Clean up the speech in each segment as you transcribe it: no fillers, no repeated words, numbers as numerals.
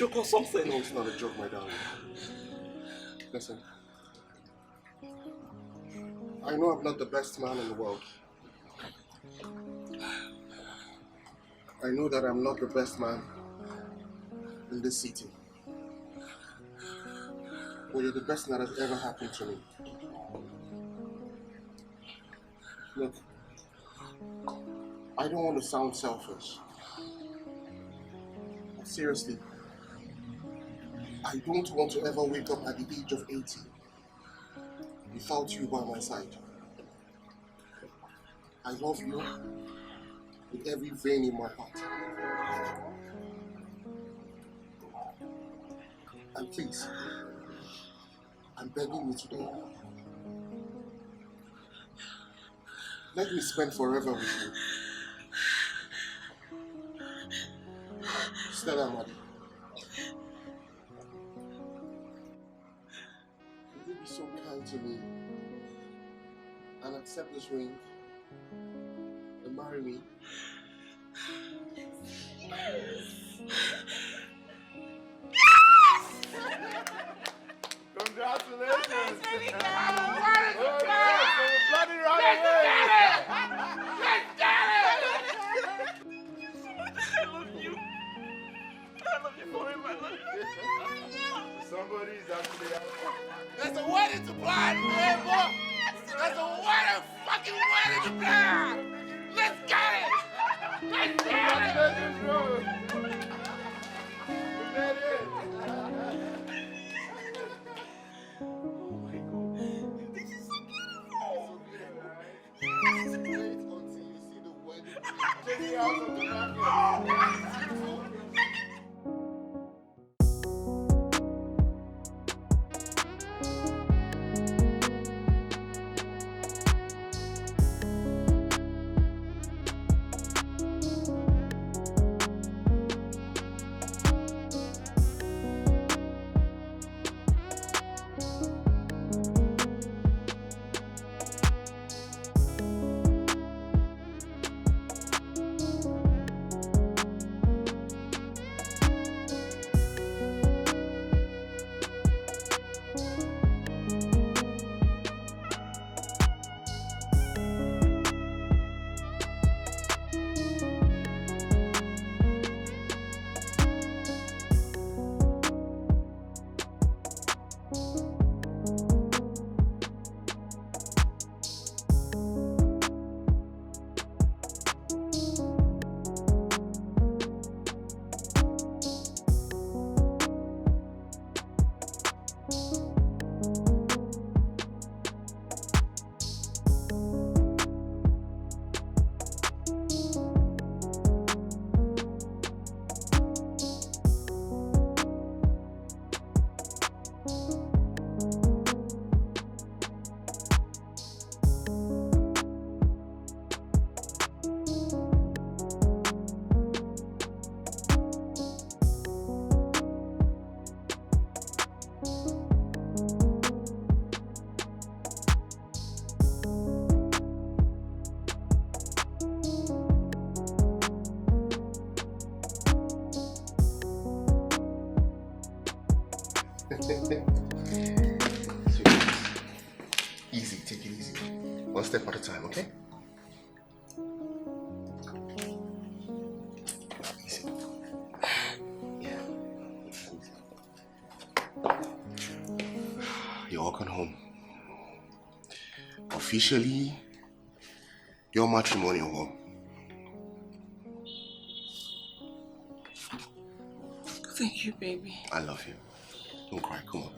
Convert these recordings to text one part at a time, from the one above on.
joke or something? No, it's not a joke, my darling. Listen. I know I'm not the best man in the world. I know that I'm not the best man in this city. But you're the best that has ever happened to me. Look, I don't want to sound selfish. But seriously, I don't want to ever wake up at the age of 80 without you by my side. I love you with every vein in my heart. And please, I'm begging you today, let me spend forever with you. Stella, Madi. Would you be so kind to me and accept this ring and marry me? Congratulations! Let's get it! Bloody right away! Let's get it! I love you. I love you forever. I love you. Somebody's actually out. There's a wedding to plan, man, boy. There's a wedding, fucking wedding to plan. Let's get it. Let's get it. Congratulations, bro. We made it. This is so beautiful. Wait until you see the wedding. Take me out of the market. Easy, take it easy. One step at a time, okay? Easy. Yeah. You're walking home. Officially, your matrimonial home. Thank you, baby. I love you. Don't cry, come on.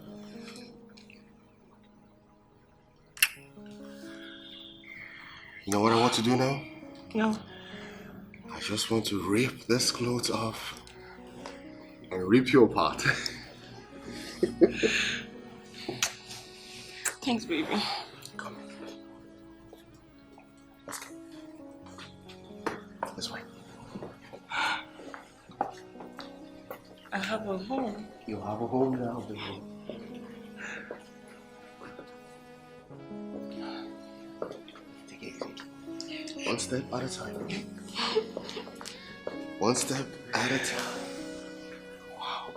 You know what I want to do now? No. I just want to rip this clothes off and rip you apart. Thanks, baby. Come. Let's go. This way. I have a home. You have a home now, baby. Take it easy. One step at a time, okay? One step at a time. Wow.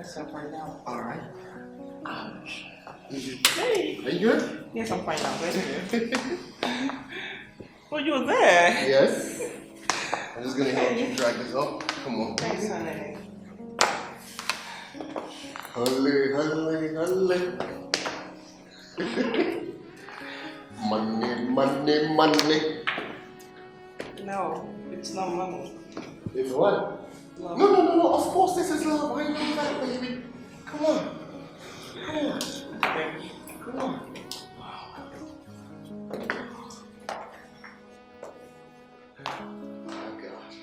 Yes, I'm fine now. Alright. Hey! Are you good? Yes, I'm fine now. Very good. Oh, you're there? Yes. I'm just gonna help you drag this up. Come on. Thanks, honey. Halle. Money. No, it's not money. It's what? Love. No. Of course this is love. Why you do that, baby? Come on. Thank you. Come on. Oh gosh.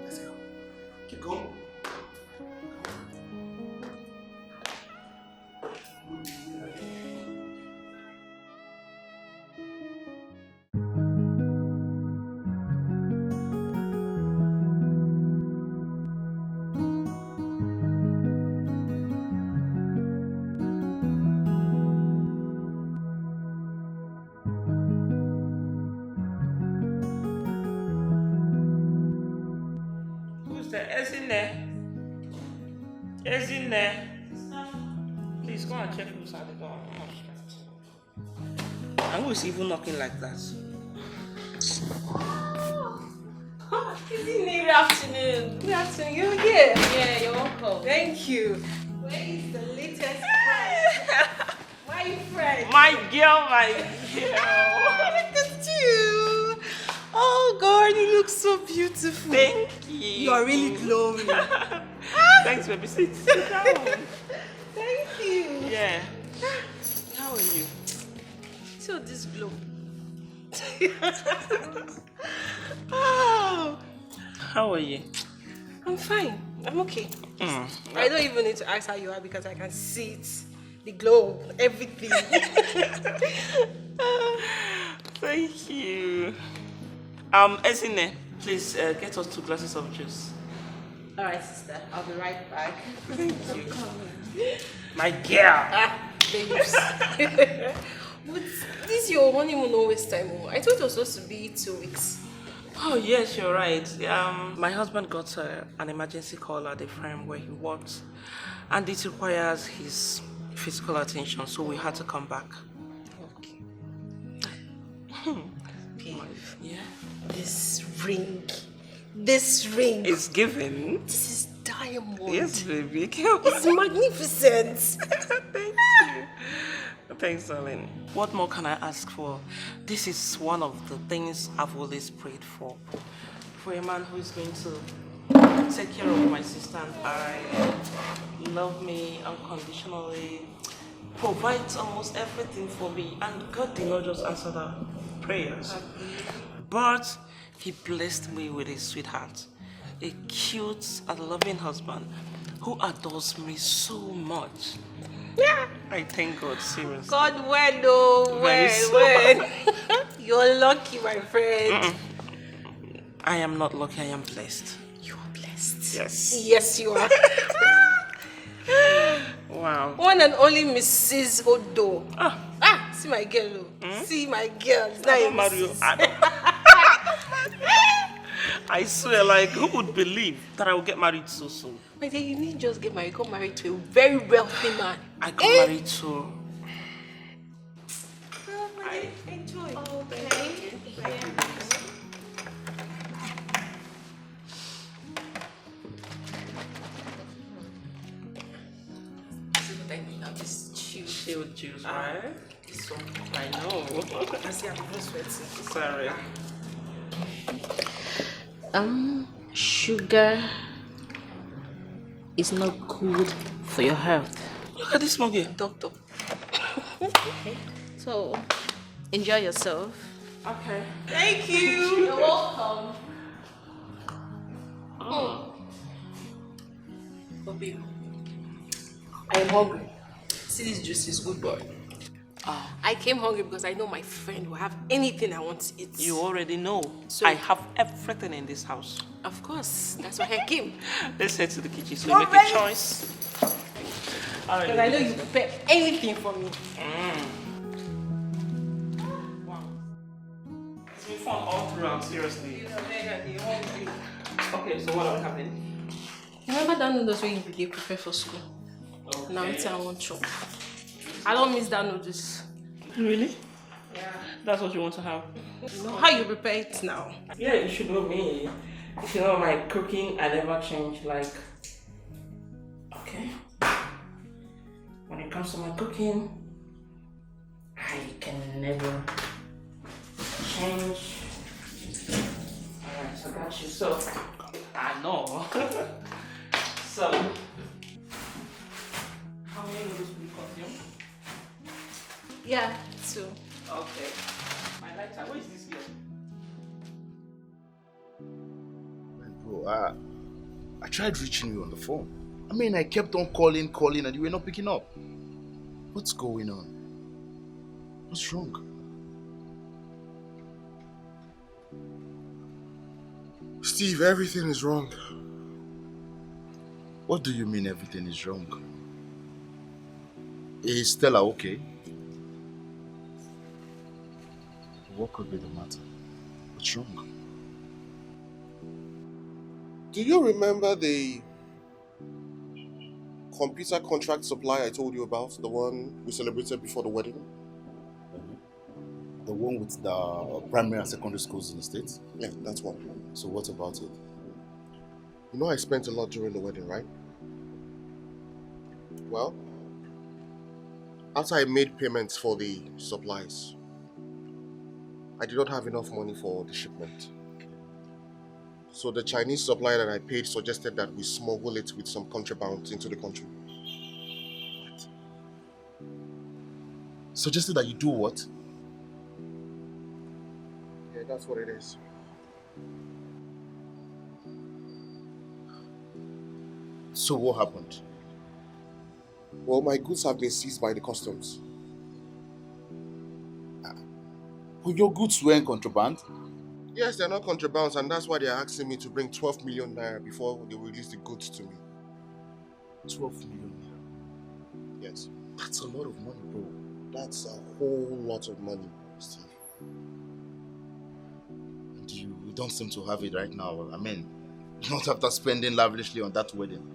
Let's go. Keep going. Who's there? Is in there? Is in there? Please go and check who's at the door. And who is even knocking like that? Good afternoon. Good afternoon. You're here. Yeah, you're welcome. Thank you. Where is the latest friend? My friend. My girl. Look at you. Oh God, you look so beautiful. Thank you. You are really glowing. Thanks, baby. Sit down. Thank you. Yeah. How are you? So this glow. Oh, How are you? I'm fine. I'm okay. I don't even need to ask how you are because I can see it. The glow, everything. Thank you. Esine, please get us 2 glasses of juice. All right, sister. I'll be right back. Thank you. My girl. Babes. But this is your honeymoon always time. I thought it was supposed to be 2 weeks. Oh yes, you're right. My husband got an emergency call at the firm where he works, and it requires his physical attention, so we had to come back. Okay. Babe, Yeah. this ring. It's given. This is diamond. Yes, baby. It's magnificent. Thank you. Thanks, darling. What more can I ask for? This is one of the things I've always prayed for. For a man who is going to take care of my sister and I, love me unconditionally, provides almost everything for me, and God did not just answer the prayers. But he blessed me with a sweetheart, a cute and loving husband who adores me so much. Yeah. I thank God, seriously. God, when, oh, when. You're lucky, my friend. I am not lucky, I am blessed. You are blessed. Yes. Yes, you are. Wow. One and only Mrs. Odo. Ah. See my girl. See my girl. It's not I a don't marry you. Mrs. I swear, like, who would believe that I will get married so soon? My dear, you need just get married. Got married to a very wealthy man. I got married to... I enjoy. Okay. Shield juice, right? This one. I know. I see I'm even sweating. Sorry. Sugar is not good for your health. Look at this smoggy. Doctor. So, enjoy yourself. Okay. Thank you. You're welcome. But babe, I am hungry. See, this juice is good, boy. I came hungry because I know my friend will have anything I want to eat. You already know. So- I have everything in this house. Of course, that's why I came. Let's head to the kitchen so You're we make ready? a choice. Because I know you prepare anything for me. Wow. It's been fun all 3 around, seriously. Okay, so what are we having? Remember that noodles when you begin prepare for school? Okay. Now it's I want chop. I don't miss that noodles. Really? Yeah. That's what you want to have? You know how you prepare it now? Yeah, you should know me. If you know my cooking, I never change, like... Okay. When it comes to my cooking, I can never change. Alright, so I got you. So, I know. So, how many noodles will you consume? Yeah, too. Okay. My lighter, where is this girl? Bro, I tried reaching you on the phone. I mean, I kept on calling, and you were not picking up. What's going on? What's wrong? Steve, everything is wrong. What do you mean everything is wrong? Is Stella okay? What could be the matter? What's wrong? Do you remember the computer contract supply I told you about? The one we celebrated before the wedding? The one with the primary and secondary schools in the States? Yeah, that's one. So what about it? You know I spent a lot during the wedding, right? Well, after I made payments for the supplies, I did not have enough money for the shipment. So the Chinese supplier that I paid suggested that we smuggle it with some contraband into the country. What? Suggested that you do what? Yeah, that's what it is. So what happened? Well, my goods have been seized by the customs. Well, your goods were in contraband? Yes, they're not contrabands, and that's why they're asking me to bring 12 million naira before they release the goods to me. 12 million naira? Yes. That's a lot of money, bro. That's a whole lot of money, Steve. And you don't seem to have it right now. I mean, not after spending lavishly on that wedding.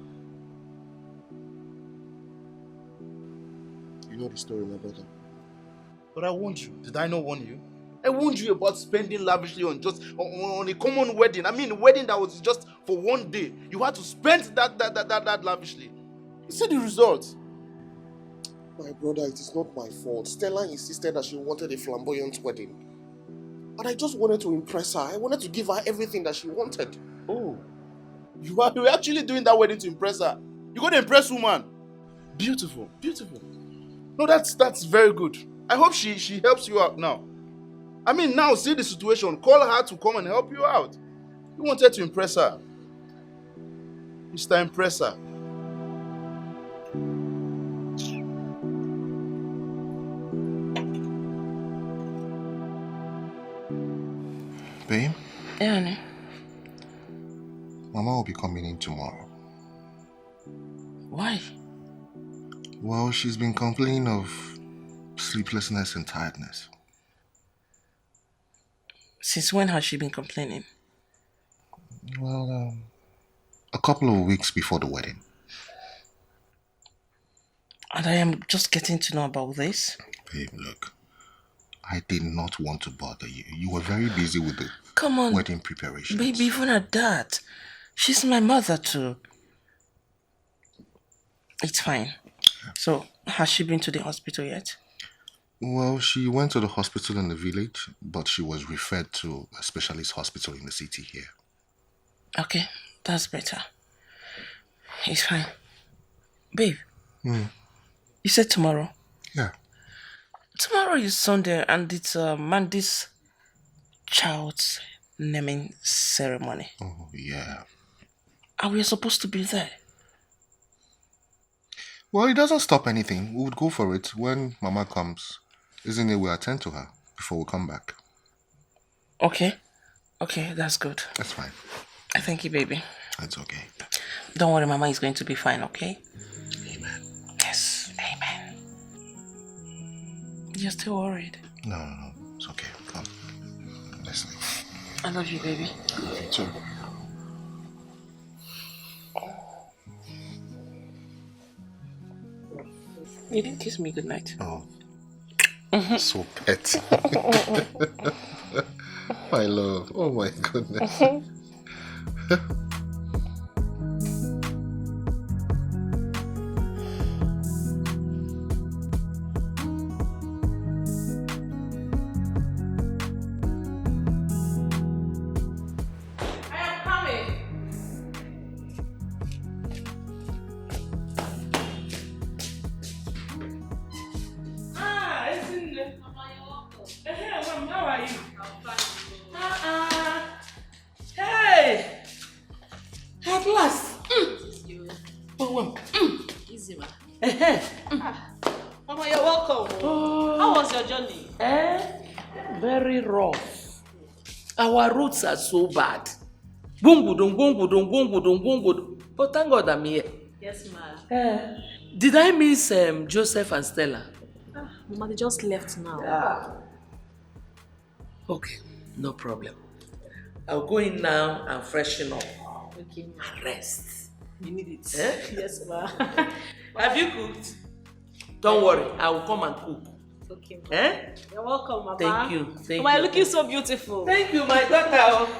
You know the story, my brother. But I warned you. Did I not warn you? I warned you about spending lavishly on just on a common wedding. I mean, a wedding that was just for one day. You had to spend that lavishly. You see the results. My brother, it is not my fault. Stella insisted that she wanted a flamboyant wedding. And I just wanted to impress her. I wanted to give her everything that she wanted. Oh, you were actually doing that wedding to impress her. You got to impress woman. Beautiful, beautiful. No, that's very good. I hope she helps you out now. I mean, now see the situation. Call her to come and help you out. You wanted to impress her. Mr. Impresser. Babe? Yeah, honey. Mama will be coming in tomorrow. Why? Well, she's been complaining of sleeplessness and tiredness. Since when has she been complaining? Well, a couple of weeks before the wedding. And I am just getting to know about this. Babe, look. I did not want to bother you. You were very busy with the wedding preparations. Baby, even at that. She's my mother too. It's fine. So, has she been to the hospital yet? Well, she went to the hospital in the village, but she was referred to a specialist hospital in the city here. Okay, that's better. It's fine. Babe, you said tomorrow? Yeah. Tomorrow is Sunday and it's Mandy's child's naming ceremony. Oh, yeah. And we're supposed to be there. Well, it doesn't stop anything. We would go for it when Mama comes. Isn't it we'll attend to her before we come back? Okay. Okay, that's good. That's fine. I thank you, baby. That's okay. Don't worry, Mama is going to be fine, okay? Amen. Yes, amen. You're still worried? No. It's okay. Come. Let's leave. I love you, baby. Me too. You didn't kiss me goodnight. Oh. So pet. My love. Oh my goodness. Mama, you're welcome. How was your journey? Very rough. Our roads are so bad. Boom. But thank God I'm here. Yes, ma. Did I miss Joseph and Stella? Mama, they just left now. Okay, no problem. I'll go in now and freshen up. Okay, ma. And rest. You need it. Yes, ma. Have you cooked? Don't worry, I will come and cook. Okay, ma. You're welcome, Mama. Thank you. Mama, you're looking so beautiful. Thank you, my daughter.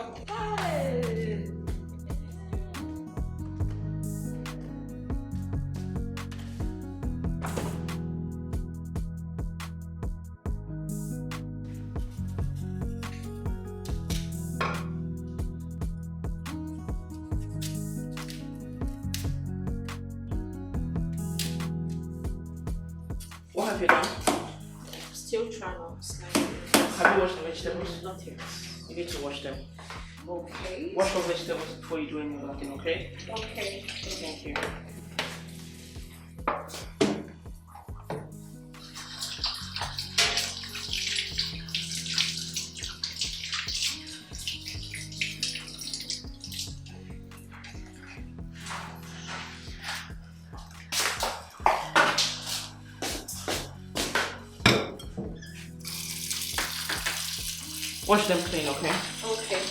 What have you done? Still trying to slide. Have you washed the vegetables? Not yet. You need to wash them. Okay. Wash your vegetables before you do any other thing, okay? Okay. Thank you. Wash them clean, okay? Okay.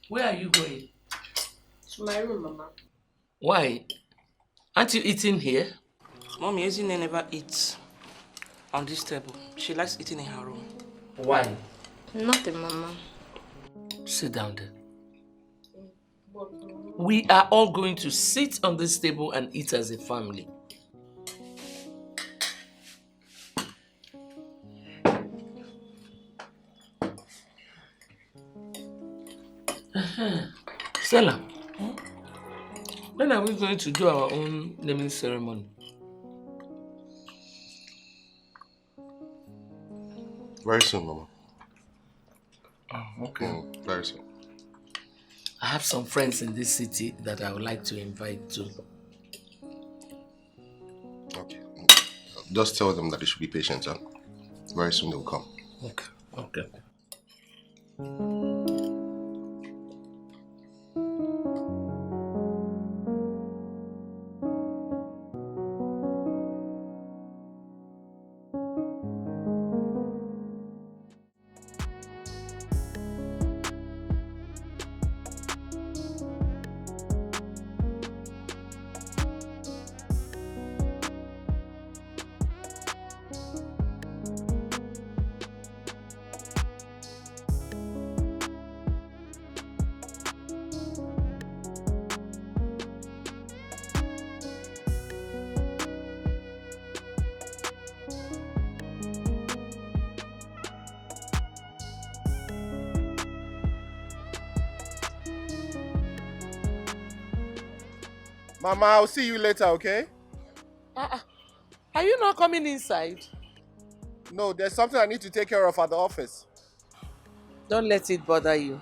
Where are you going? To my room, Mama. Why? Aren't you eating here? Mommy, Ezine never eats on this table. She likes eating in her room. Why? Nothing, Mama. Sit down there. We are all going to sit on this table and eat as a family. Stella, when are we going to do our own naming ceremony? Very soon, Mama. Oh, okay. Very soon. I have some friends in this city that I would like to invite to. Okay. Just tell them that they should be patient, huh? Very soon they'll come. Okay. Mama, I'll see you later, okay? Are you not coming inside? No, there's something I need to take care of at the office. Don't let it bother you.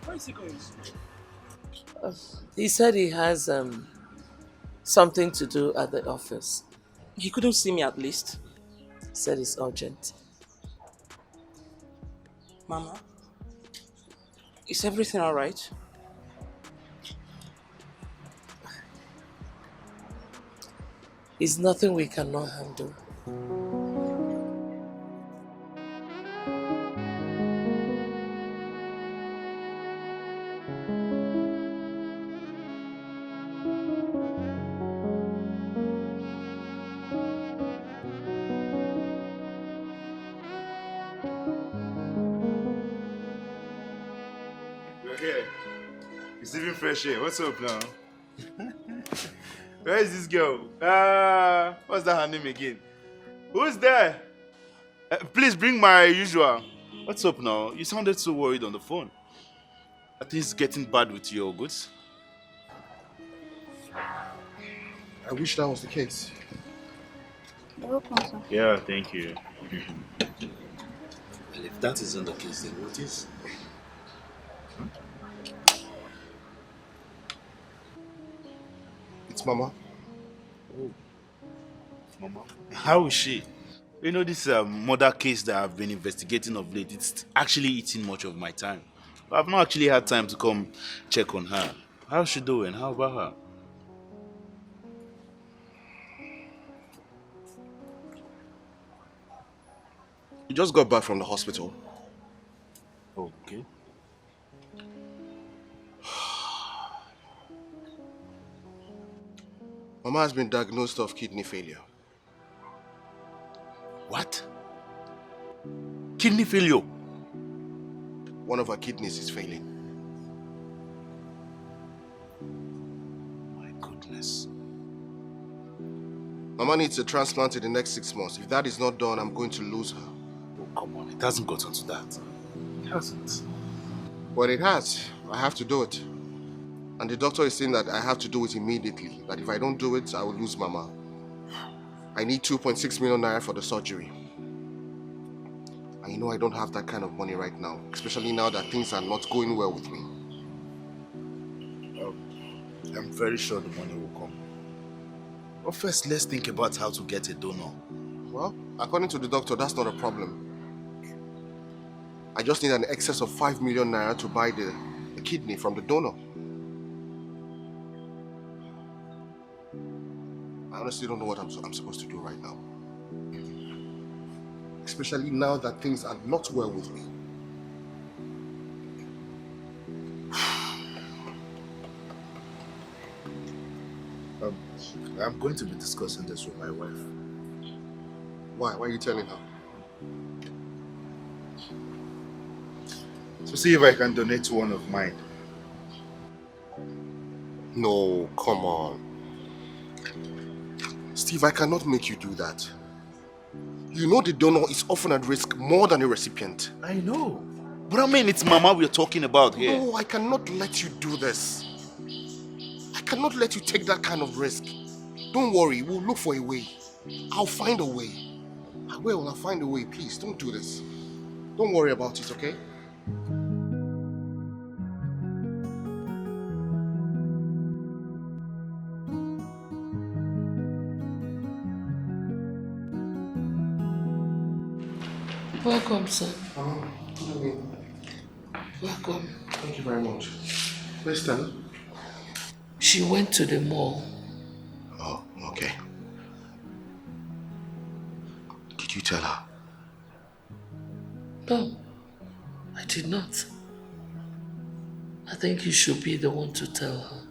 Where is he going? He said he has something to do at the office. He couldn't see me at least. He said it's urgent. Mama, is everything alright? It's nothing we cannot handle. You're here. It's even fresh air. What's up now? Where is this girl? What's that her name again? Who's there? Please bring my usual. What's up now? You sounded so worried on the phone. Are things getting bad with your goods? I wish that was the case. Yeah, thank you. Well, if that isn't the case, then what is? It's Mama. Oh, Mama. How is she? You know, this murder case that I've been investigating of late, it's actually eating much of my time. I've not actually had time to come check on her. How's she doing? How about her? We just got back from the hospital. Okay. Mama has been diagnosed of kidney failure. What? Kidney failure? One of her kidneys is failing. My goodness. Mama needs a transplant in the next 6 months. If that is not done, I'm going to lose her. Oh, come on. It hasn't gotten to that. It hasn't. Well, it has. I have to do it. And the doctor is saying that I have to do it immediately. That if I don't do it, I will lose Mama. I need 2.6 million naira for the surgery. And you know I don't have that kind of money right now. Especially now that things are not going well with me. I'm very sure the money will come. But first, let's think about how to get a donor. Well, according to the doctor, that's not a problem. I just need an excess of 5 million naira to buy the kidney from the donor. I honestly don't know what I'm supposed to do right now. Especially now that things are not well with me. I'm going to be discussing this with my wife. Why? Why are you telling her? To see if I can donate to one of mine. No, come on. Steve, I cannot make you do that. You know the donor is often at risk more than the recipient. I know. But I mean, it's Mama we're talking about here. No, I cannot let you do this. I cannot let you take that kind of risk. Don't worry, we'll look for a way. I'll find a way. I will, I'll find a way. Please, don't do this. Don't worry about it, okay? Welcome, sir. Good evening. Welcome. Thank you very much. Where's Stella? She went to the mall. Oh, okay. Did you tell her? No, I did not. I think you should be the one to tell her.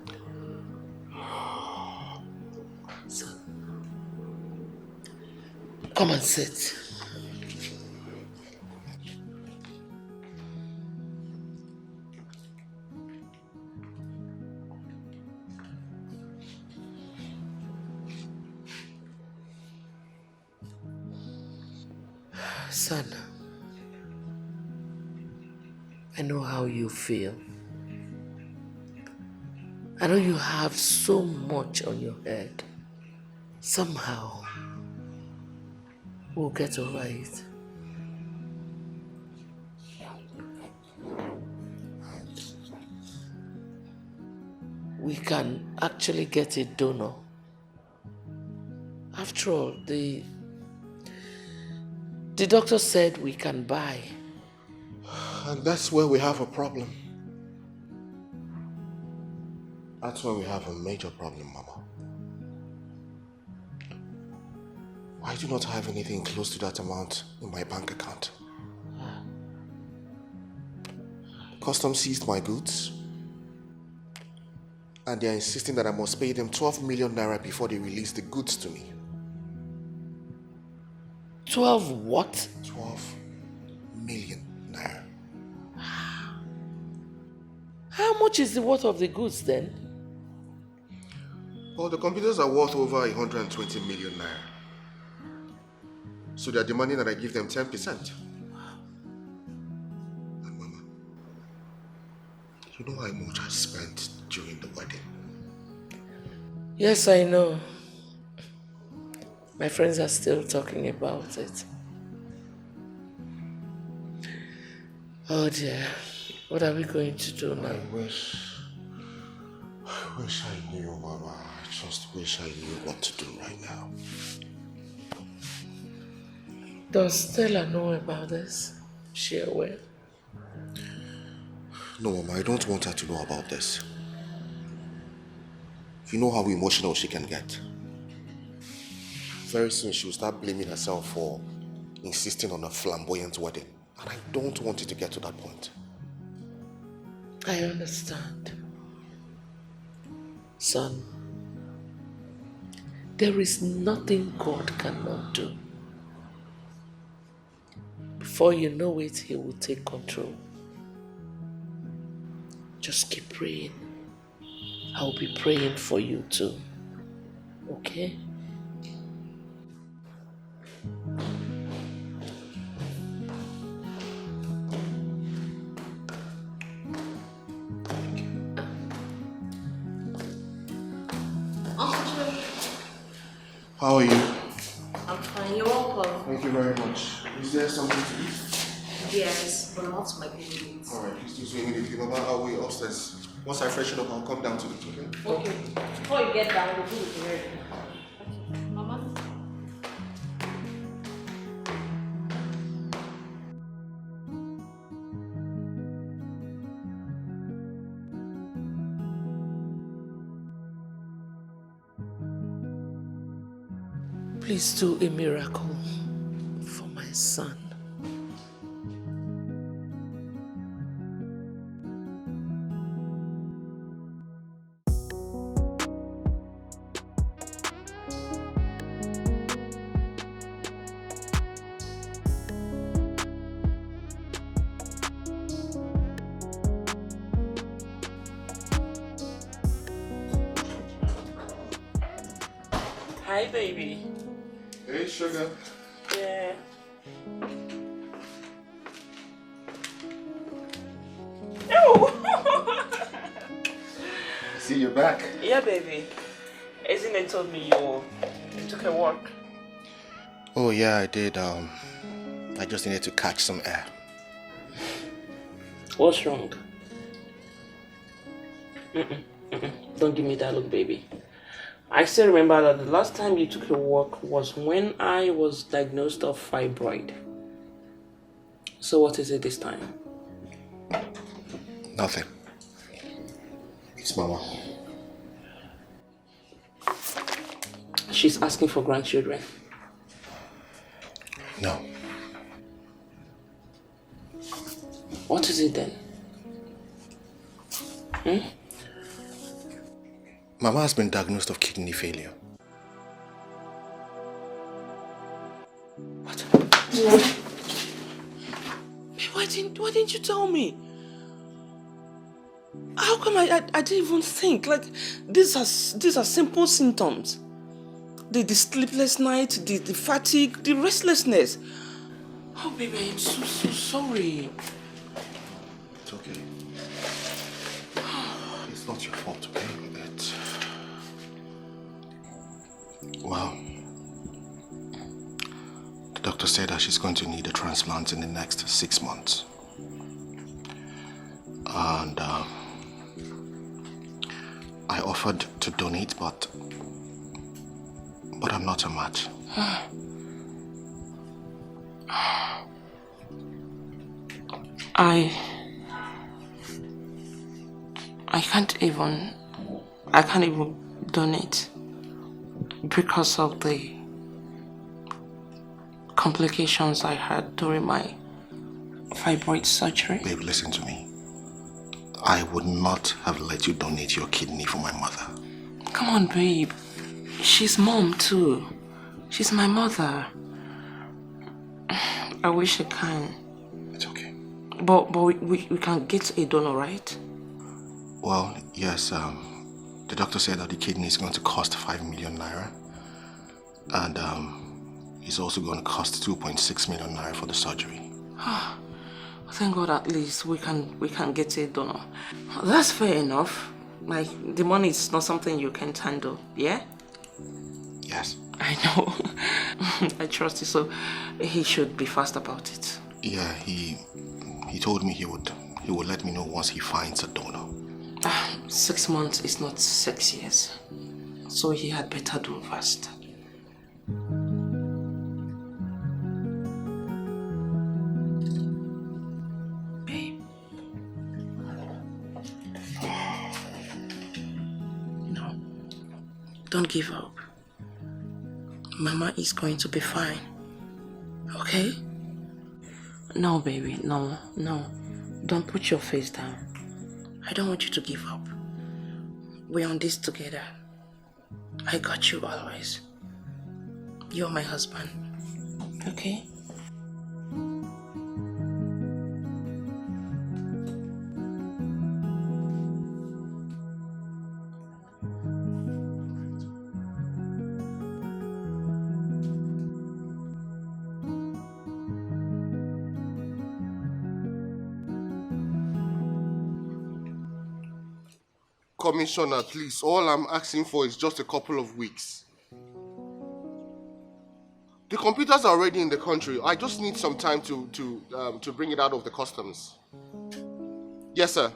So, come and sit. Son, I know how you feel. I know you have so much on your head. Somehow, we'll get over it. We can actually get a donor. After all, the doctor said we can buy. And that's where we have a problem. That's where we have a major problem, Mama. I do not have anything close to that amount in my bank account. Customs seized my goods, and they are insisting that I must pay them 12 million naira before they release the goods to me. 12 what? 12 million naira. How much is the worth of the goods then? Well, the computers are worth over 120 million naira. So they are demanding that I give them 10%. And Mama, you know how much I spent during the wedding? Yes, I know. My friends are still talking about it. Oh dear, what are we going to do now? I wish I knew, Mama. I just wish I knew what to do right now. Does Stella know about this? Is she aware? No, Mama, I don't want her to know about this. You know how emotional she can get. Very soon she will start blaming herself for insisting on a flamboyant wedding. And I don't want it to get to that point. I understand. Son, there is nothing God cannot do. Before you know it, He will take control. Just keep praying. I'll be praying for you too. Okay? How are you? I'm fine, you're welcome. Thank you very much. Is there something to eat? Yes, but not my baby. Alright, please do so immediately. Mama, I'll wait upstairs. Once I freshen up, I'll come down to it, okay? Okay. Before you get down, the food will be ready. Mama? Please do a miracle for my son. Hi, baby. Hey, sugar. Yeah. See you back. Yeah, baby. Isn't it told me you took a walk? Oh yeah, I did. I just needed to catch some air. What's wrong? Don't give me that look, baby. I still remember that the last time you took a walk was when I was diagnosed of fibroid. So what is it this time? Nothing. It's Mama. She's asking for grandchildren. No. What is it then? Mama has been diagnosed of kidney failure. What? Why didn't you tell me? How come I didn't even think? Like, these are simple symptoms. The sleepless night, the fatigue, the restlessness. Oh, baby, I'm so sorry. It's okay. It's not your fault, okay? Well, the doctor said that she's going to need a transplant in the next 6 months. And I offered to donate, but I'm not a match. I can't even donate because of the complications I had during my fibroid surgery. Babe, listen to me. I would not have let you donate your kidney for my mother. Come on, babe. She's mom too. She's my mother. I wish I can. It's okay. But we can get a donor, right? Well, yes, the doctor said that the kidney is going to cost 5 million naira. And it's also going to cost 2.6 million naira for the surgery. Thank God at least we can get a donor. That's fair enough. Like, the money is not something you can't handle, yeah? Yes. I know. I trust you, so he should be fast about it. Yeah, he told me he would let me know once he finds a donor. 6 months is not 6 years. So he had better do fast. Babe. No. Don't give up. Mama is going to be fine. Okay? No, baby. No. Don't put your face down. I don't want you to give up. We're on this together. I got you always. You're my husband. Okay? Commissioner, please, all I'm asking for is just a couple of weeks. The computers are already in the country. I just need some time to bring it out of the customs. Yes, sir.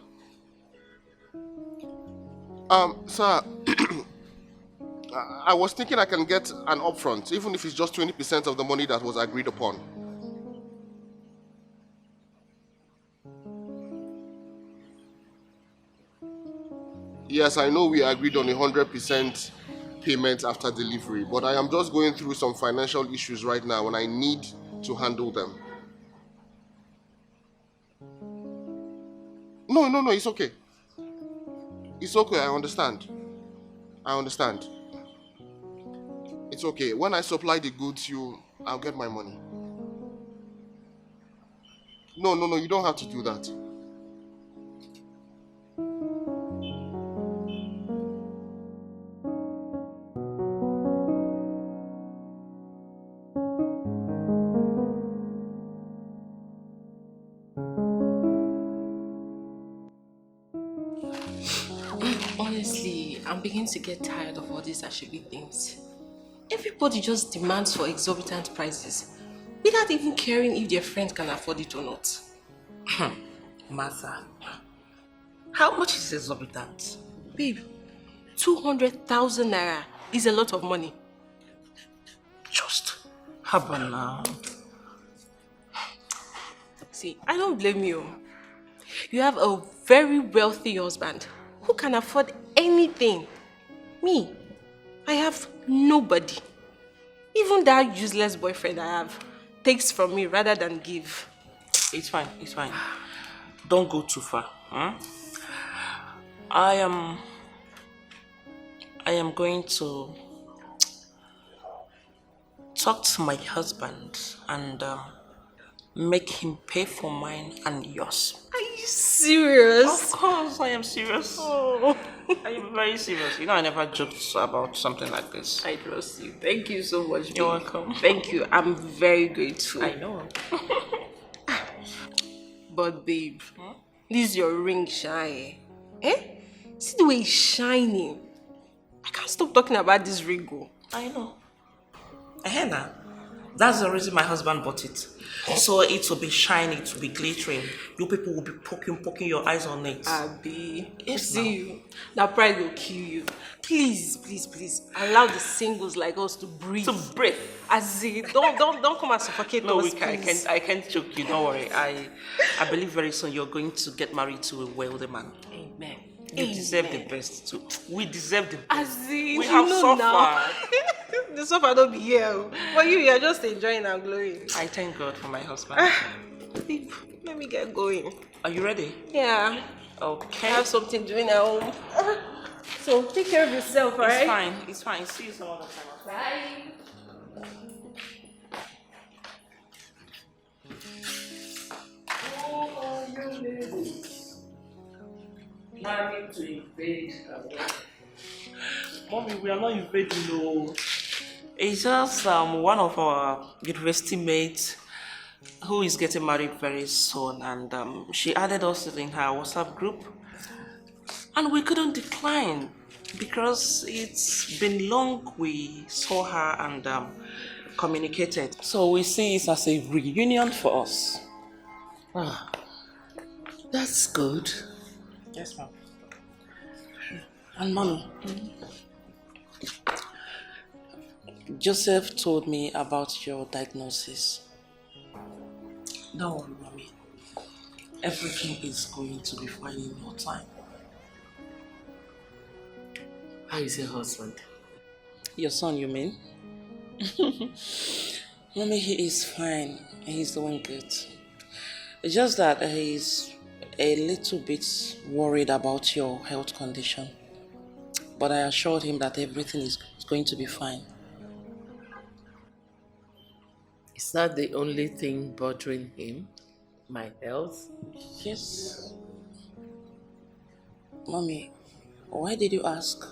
Sir, I was thinking I can get an upfront, even if it's just 20% of the money that was agreed upon. Yes, I know we agreed on 100% payment after delivery, but I am just going through some financial issues right now and I need to handle them. No, it's okay. It's okay, I understand. It's okay. When I supply the goods, I'll get my money. No, you don't have to do that. Honestly, I'm beginning to get tired of all these Ashebi things. Everybody just demands for exorbitant prices without even caring if their friend can afford it or not. Martha, how much is exorbitant? Babe, 200,000 naira is a lot of money. Just how about now? See, I don't blame you. You have a very wealthy husband who can afford anything. Me, I have nobody. Even that useless boyfriend I have takes from me rather than give. It's fine. Don't go too far. Huh? I am going to talk to my husband and make him pay for mine and yours. Are you serious? Of course, I am serious. Oh. Are you very serious? You know I never joked about something like this. I trust you. Thank you so much. You're babe. welcome. Thank you. I'm very grateful. I know. But babe, this is your ring shine. Eh? See the way it's shining. I can't stop talking about this ring. Oh. I know. Now. That's the reason my husband bought it. So it will be shiny, it will be glittering. You people will be poking your eyes on it. Abi, Yes, see you. That pride will kill you. Please, allow the singles like us to breathe. To breathe. As in, don't come and suffocate No, us, we can, please. I can't joke you. Don't worry. I believe very soon you're going to get married to a wealthy man. Amen. You deserve the best too. We deserve the best. As in, We have suffered. now. The suffer don't be here. But you're just enjoying and glowing. I thank God for my husband. Babe, let me get going. Are you ready? Yeah. Okay. I have something doing at home. So take care of yourself, alright? It's fine. See you some other time. Bye. Planning to invade Mommy, we are not invading, no. It's just one of our university mates who is getting married very soon, and she added us in her WhatsApp group, and we couldn't decline because it's been long we saw her and communicated. So we see it as a reunion for us. Ah, that's good. Yes, ma'am. And mommy, Joseph told me about your diagnosis. Don't worry, mommy. Everything is going to be fine in no time. How is your husband? Your son, you mean? Mommy, he is fine. He's doing good. It's just that he's a little bit worried about your health condition. But I assured him that everything is going to be fine. Is that the only thing bothering him? My health? Yes. Mommy, why did you ask?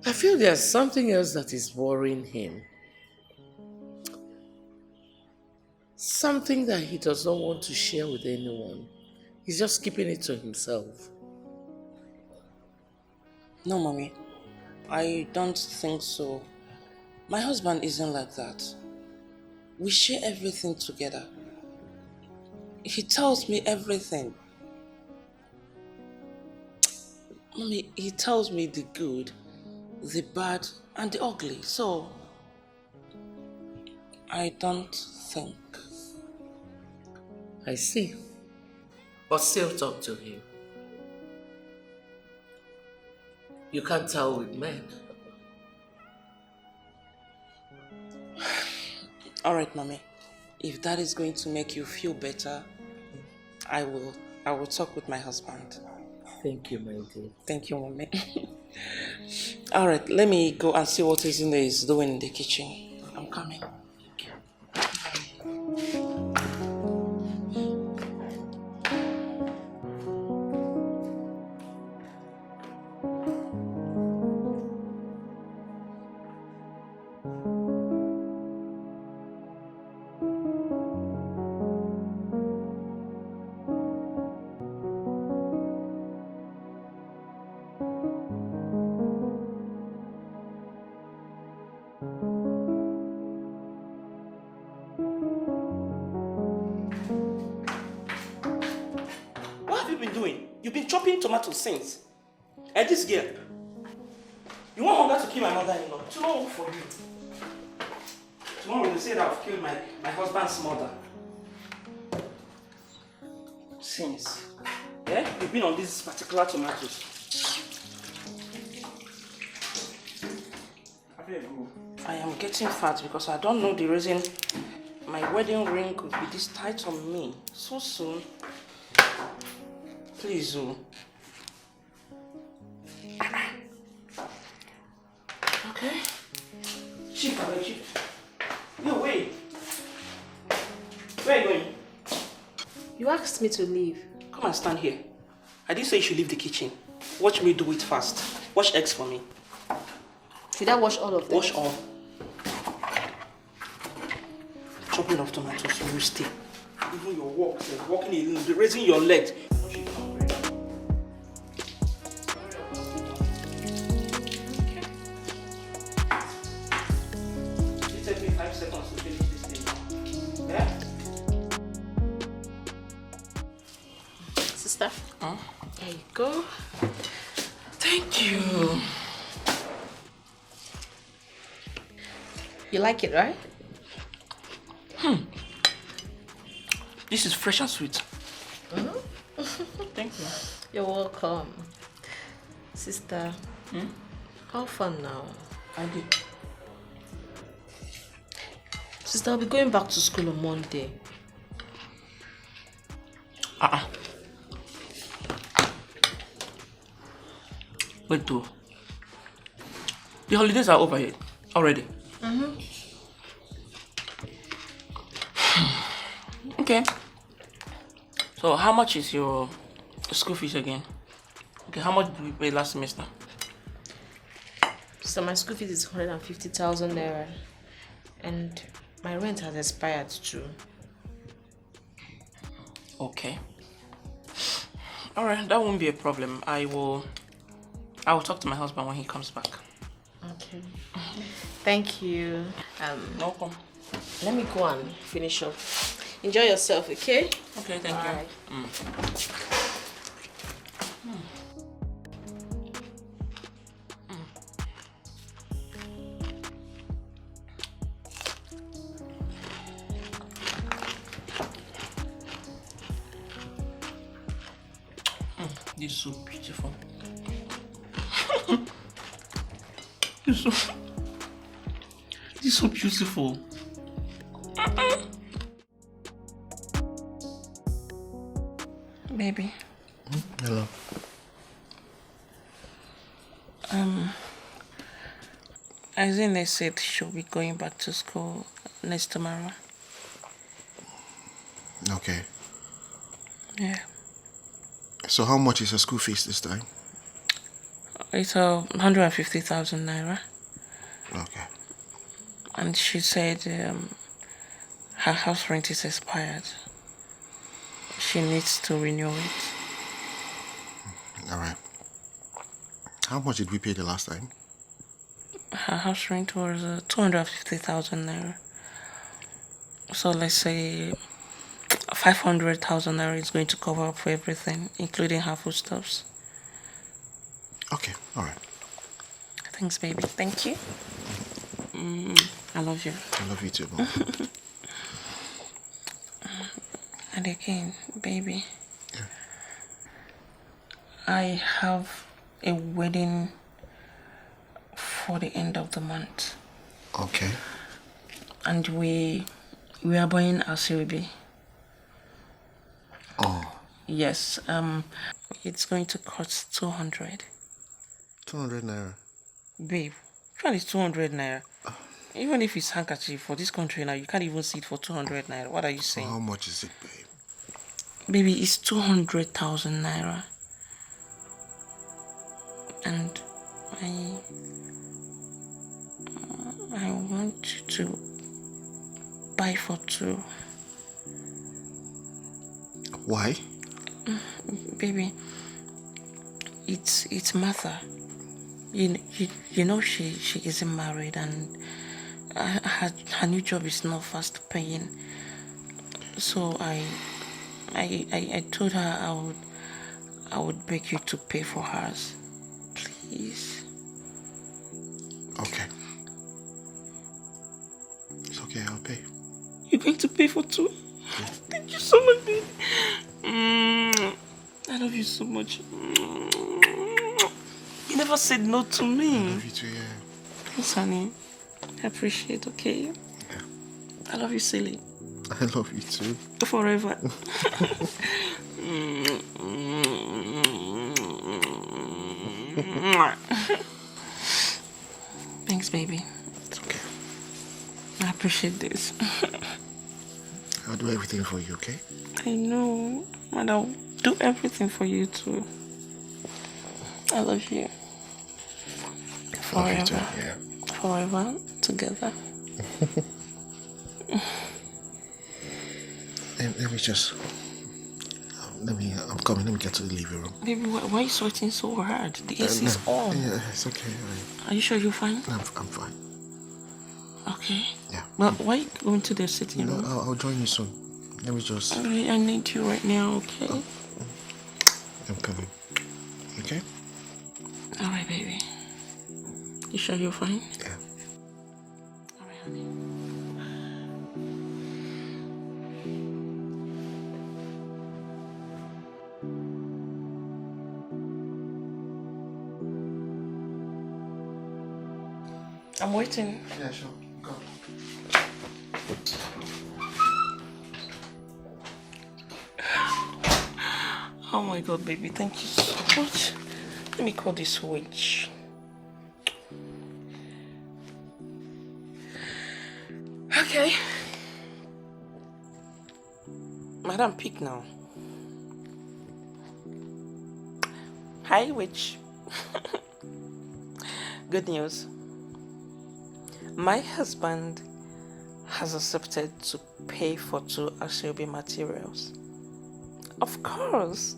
I feel there's something else that is worrying him. Something that he does not want to share with anyone. He's just keeping it to himself. No, Mommy. I don't think so. My husband isn't like that. We share everything together. He tells me everything. Mommy, he tells me the good, the bad, and the ugly. So, I don't think. I see. But still talk to him. You can't tell with men. All right, Mommy. If that is going to make you feel better, I will talk with my husband. Thank you, my dear. Thank you, Mommy. All right, let me go and see what Izine is doing in the kitchen. I'm coming. Thank you. You've been chopping tomatoes since. And this girl, you want hunger to kill my mother-in-law? Tomorrow for you. Tomorrow you say that I've killed my husband's mother. Since. Yeah? You've been on these particular tomatoes. I am getting fat because I don't know the reason my wedding ring could be this tight on me so soon. Please, Okay. Chief, Yo, wait. Where are you going? You asked me to leave. Come and stand here. I didn't say you should leave the kitchen. Watch me do it fast. Wash eggs for me. Should I wash all of them? Wash all. Chopping of tomatoes, you stay. Even your walk, walking alone, raising your legs. It takes me 5 seconds to finish this thing. Yeah? Sister, Huh? there you go. Thank you. You like it, right? This is fresh and sweet. Thank you. You're welcome. Sister, how fun now? I did. Sister, I'll be going back to school on Monday. Wait, though. The holidays are over yet already. Okay. So how much is your school fees again? Okay, how much did we pay last semester? So my school fees is 150,000 naira, and my rent has expired too. Okay. All right, that won't be a problem. I will talk to my husband when he comes back. Okay. Thank you. No problem. Let me go and finish up. Enjoy yourself, okay? Okay, thank Bye. you. This is so beautiful. This is so beautiful. Baby. Hello. Izine said she'll be going back to school next tomorrow. Okay. Yeah. So how much is her school fees this time? It's 150,000 naira. Okay. And she said her house rent is expired. She needs to renew it. All right. How much did we pay the last time? Her house rent was 250,000 naira. So let's say 500,000 naira is going to cover up for everything, including her foodstuffs. Okay, all right. Thanks, baby. Thank you. I love you. I love you too, Mom. And again, baby. Yeah. I have a wedding for the end of the month. Okay. And we are buying our baby. Oh. Yes. It's going to cost 200. 200 naira. Babe, which one is 200 naira? Even if it's handkerchief for this country now, you can't even see it for 200 naira. What are you saying? How much is it, babe? Baby, it's 200,000 naira. And I want you to buy for 2. Why? Baby, it's Martha. You know she isn't married, and her new job is not fast paying. So I told her I would beg you to pay for hers, please. Okay. It's okay, I'll pay. You're going to pay for 2? Yeah. Thank you so much, baby. I love you so much. You never said no to me. I love you too, yeah. Thanks, honey. I appreciate, okay? Yeah. I love you, silly. I love you too. Forever. Thanks, baby. It's okay. I appreciate this. I'll do everything for you, okay? I know. And I'll do everything for you too. I love you. Love you too, Forever. yeah. Forever together. Let me just... I'm coming. Let me get to the living room. Baby, why are you sweating so hard? The AC is No, on. Yeah, it's okay. Are you sure you're fine? I'm fine. Okay. Yeah. Well, why are you going to the sitting room? I'll join you soon. Let me just... I need you right now, okay? I'm coming. Okay? Alright, baby. You sure you're fine? Yeah. Alright, honey. I'm waiting. Yeah, sure. Go. Oh my god, baby, thank you so much. Let me call this witch. Okay. Madam, pick now. Hi, witch. Good news. My husband has accepted to pay for 2 Asoebi materials. Of course.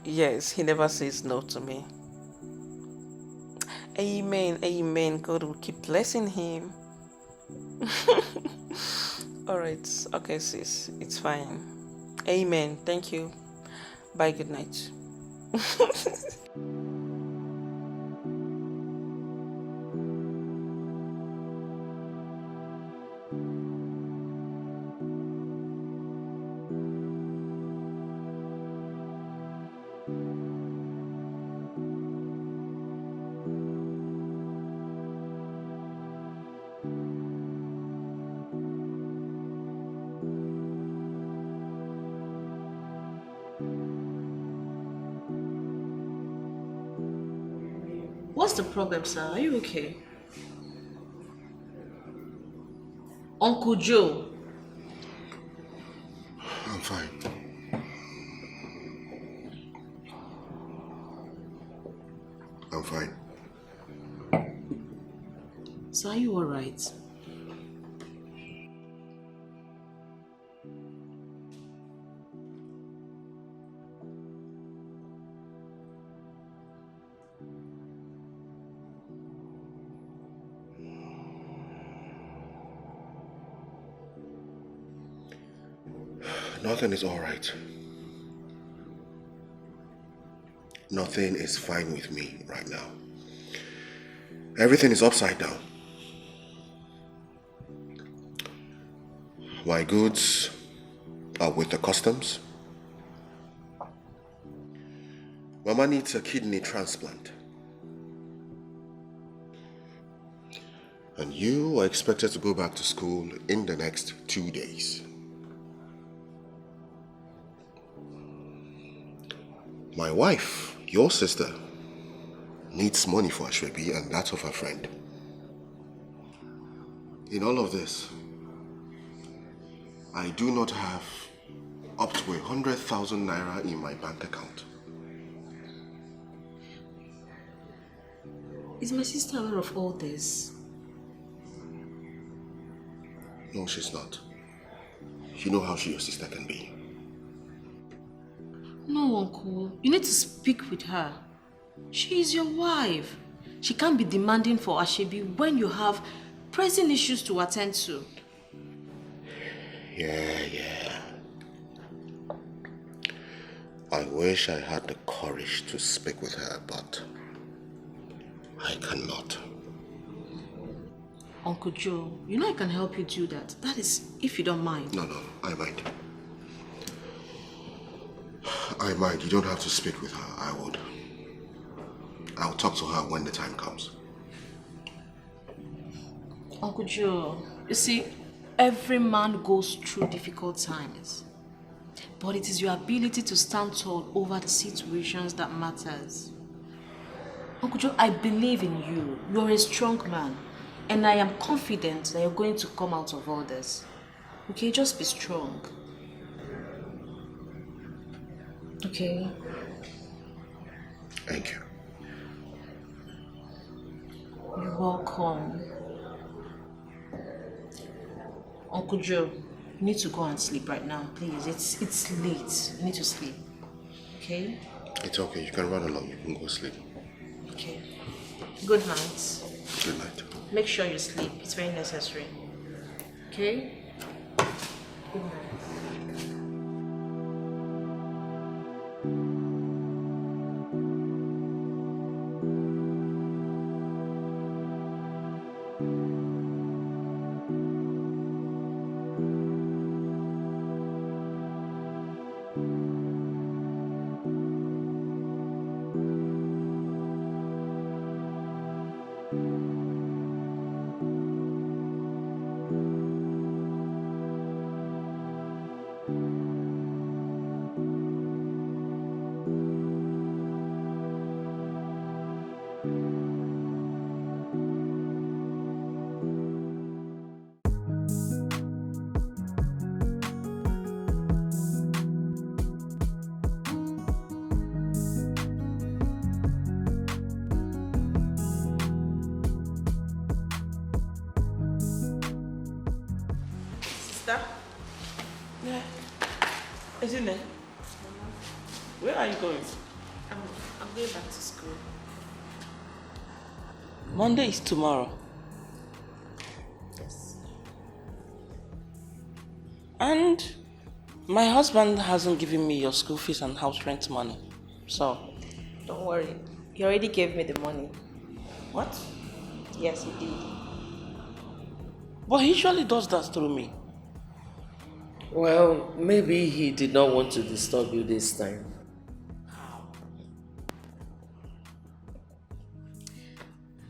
Yes, he never says no to me. Amen, amen. God will keep blessing him. Alright, okay sis, it's fine. Amen, thank you. Bye, good night. What's the problem, sir? Are you okay? Uncle Joe. I'm fine. I'm fine. So are you alright? Nothing is all right. Nothing is fine with me right now. Everything is upside down. My goods are with the customs. Mama needs a kidney transplant. And you are expected to go back to school in the next 2 days. My wife, your sister, needs money for Asoebi and that of her friend. In all of this, I do not have up to 100,000 naira in my bank account. Is my sister aware of all this? No, she's not. You know how your sister can be. No, Uncle. You need to speak with her. She is your wife. She can't be demanding for Asoebi when you have pressing issues to attend to. Yeah. I wish I had the courage to speak with her, but I cannot. Uncle Joe, you know I can help you do that. That is, if you don't mind. No, I mind. I mind. You don't have to speak with her. I would. I'll talk to her when the time comes. Uncle Joe, you see, every man goes through difficult times. But it is your ability to stand tall over the situations that matters. Uncle Joe, I believe in you. You're a strong man. And I am confident that you're going to come out of all this. Okay, just be strong. Okay. Thank you. You're welcome. Uncle Joe, you need to go and sleep right now, please. It's late. You need to sleep. Okay? It's okay. You can run along. You can go sleep. Okay. Good night. Good night. Make sure you sleep. It's very necessary. Okay? Good night. Sister? Yeah. Isn't it? Where are you going? I'm going back to school. Monday is tomorrow. Yes. And my husband hasn't given me your school fees and house rent money. So, Don't worry. He already gave me the money. what? Yes, he did. But he usually does that through me. Well, maybe he did not want to disturb you this time.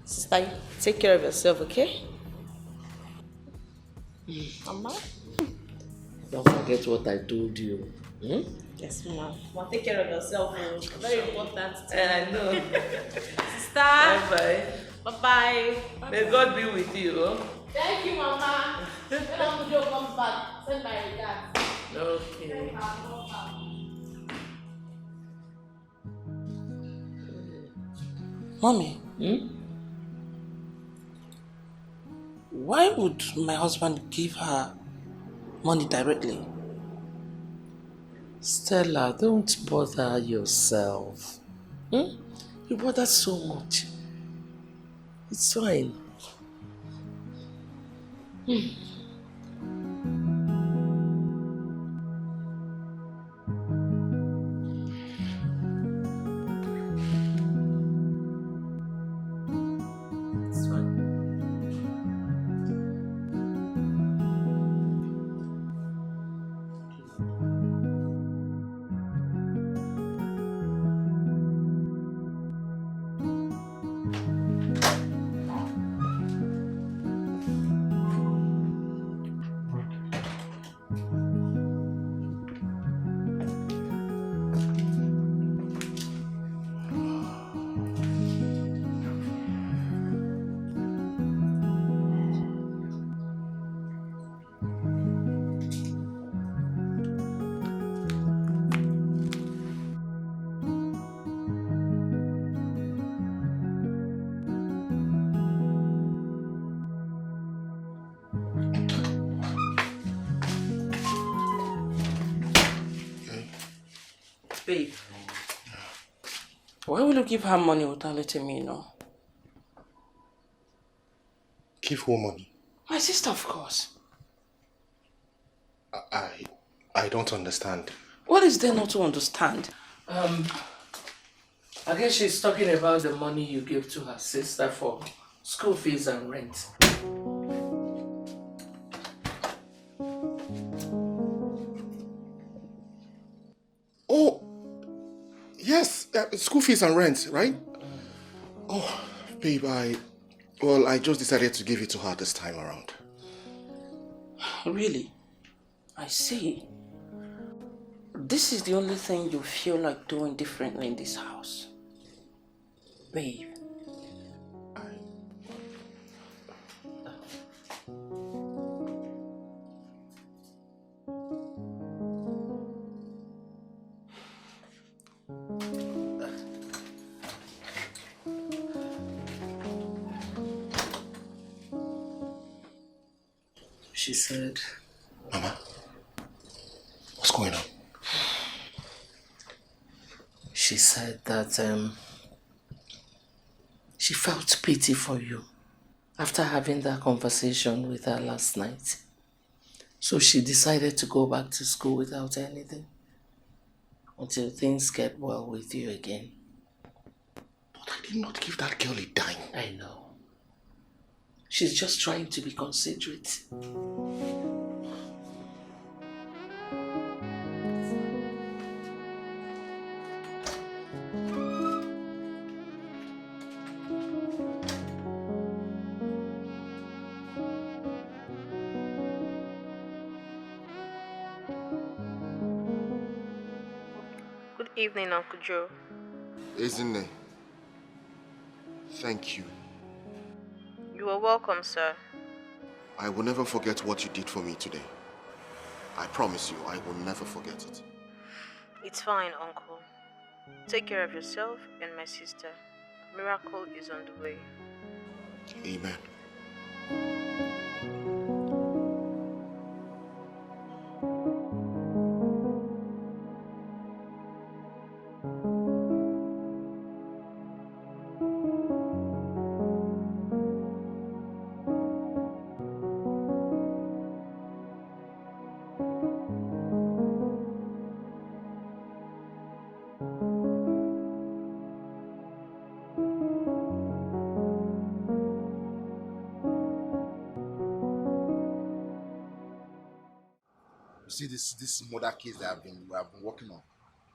Sister, take care of yourself, okay? Mama? Don't forget what I told you. Hmm? Yes, Mama. Well, take care of yourself. Very important. I know. Sister. Bye-bye. Bye-bye. May God be with you. Huh? Thank you, Mama. When Uncle Joe comes back, send my regards. Okay. Mommy, Hmm? why would my husband give her money directly? Stella, don't bother yourself. Hmm? You bother so much. It's fine. It's fine. Babe, why will you give her money without letting me know? Give who money? My sister, of course. I don't understand. What is there not to understand? I guess she's talking about the money you gave to her sister for school fees and rent. Oh, yes, school fees and rent, right? Oh, babe, I just decided to give it to her this time around. Really? I see. This is the only thing you feel like doing differently in this house. Babe. She said... Mama, what's going on? She said that she felt pity for you after having that conversation with her last night. So she decided to go back to school without anything until things get well with you again. But I did not give that girl a dime. I know. She's just trying to be considerate. Good evening, Uncle Joe. Isn't it? Thank you. You are welcome, sir. I will never forget what you did for me today. I promise you, I will never forget it. It's fine, Uncle. Take care of yourself and my sister. Miracle is on the way. Amen. You see this murder case that we have been working on.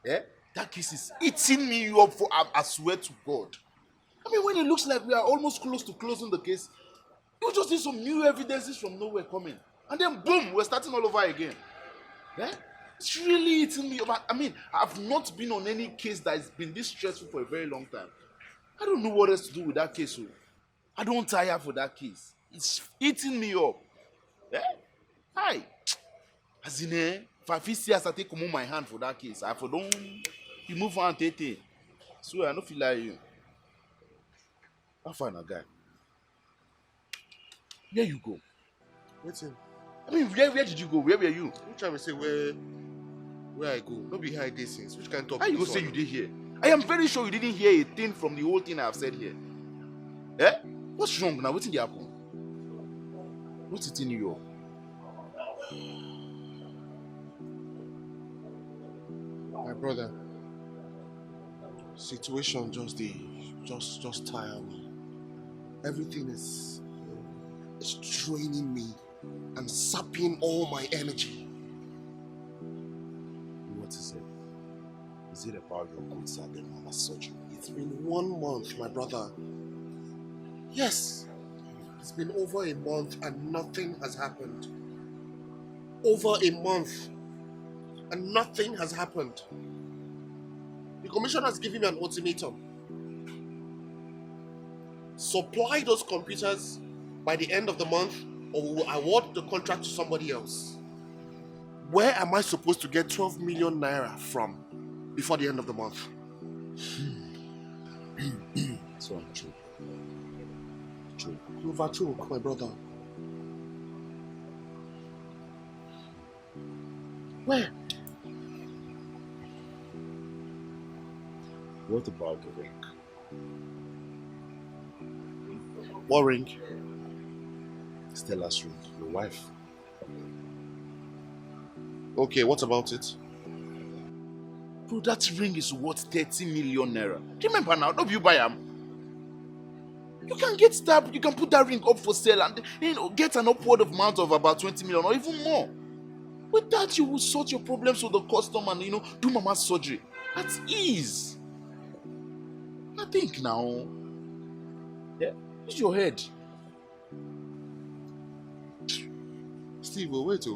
Yeah? That case is eating me up for I swear to God. I mean, when it looks like we are almost close to closing the case, you just need some new evidences from nowhere coming. And then boom, we're starting all over again. Yeah? It's really eating me up. I mean, I've not been on any case that has been this stressful for a very long time. I don't know what else to do with that case. So I don't tire for that case. It's eating me up. Yeah? Hi. As in, if I feel serious, I take my hand for that case. I for don't remove one tete. So I don't feel like you. I'll find a guy. Where you go? Waiting. I mean, where did you go? Where were you? You trying to say where I go? Not be high distance. Which kind of talk? How you go say you did hear? I am very sure you didn't hear a thing from the whole thing I have said here. Eh? What's wrong now? What's in the happen? What's it in New York? My brother, situation just tire me. Everything is draining me and sapping all my energy. What is it? Is it about your good side and mama's surgery? It's been 1 month, my brother. Yes, it's been over a month and nothing has happened. Over a month and nothing has happened. The commissioner has given me an ultimatum. Supply those computers by the end of the month or we will award the contract to somebody else. Where am I supposed to get 12 million naira from before the end of the month? So true. True. You overchoke, my brother. Where? What about the ring? What ring? Stella's ring, your wife. Okay, what about it? Bro, that ring is worth 30 million naira. Do you remember now? Don't you buy them? You can get that, you can put that ring up for sale and get an upward amount of about 20 million or even more. With that, you will sort your problems with the customer and do mama's surgery at ease. I think now. Yeah, use your head. Steve, wait.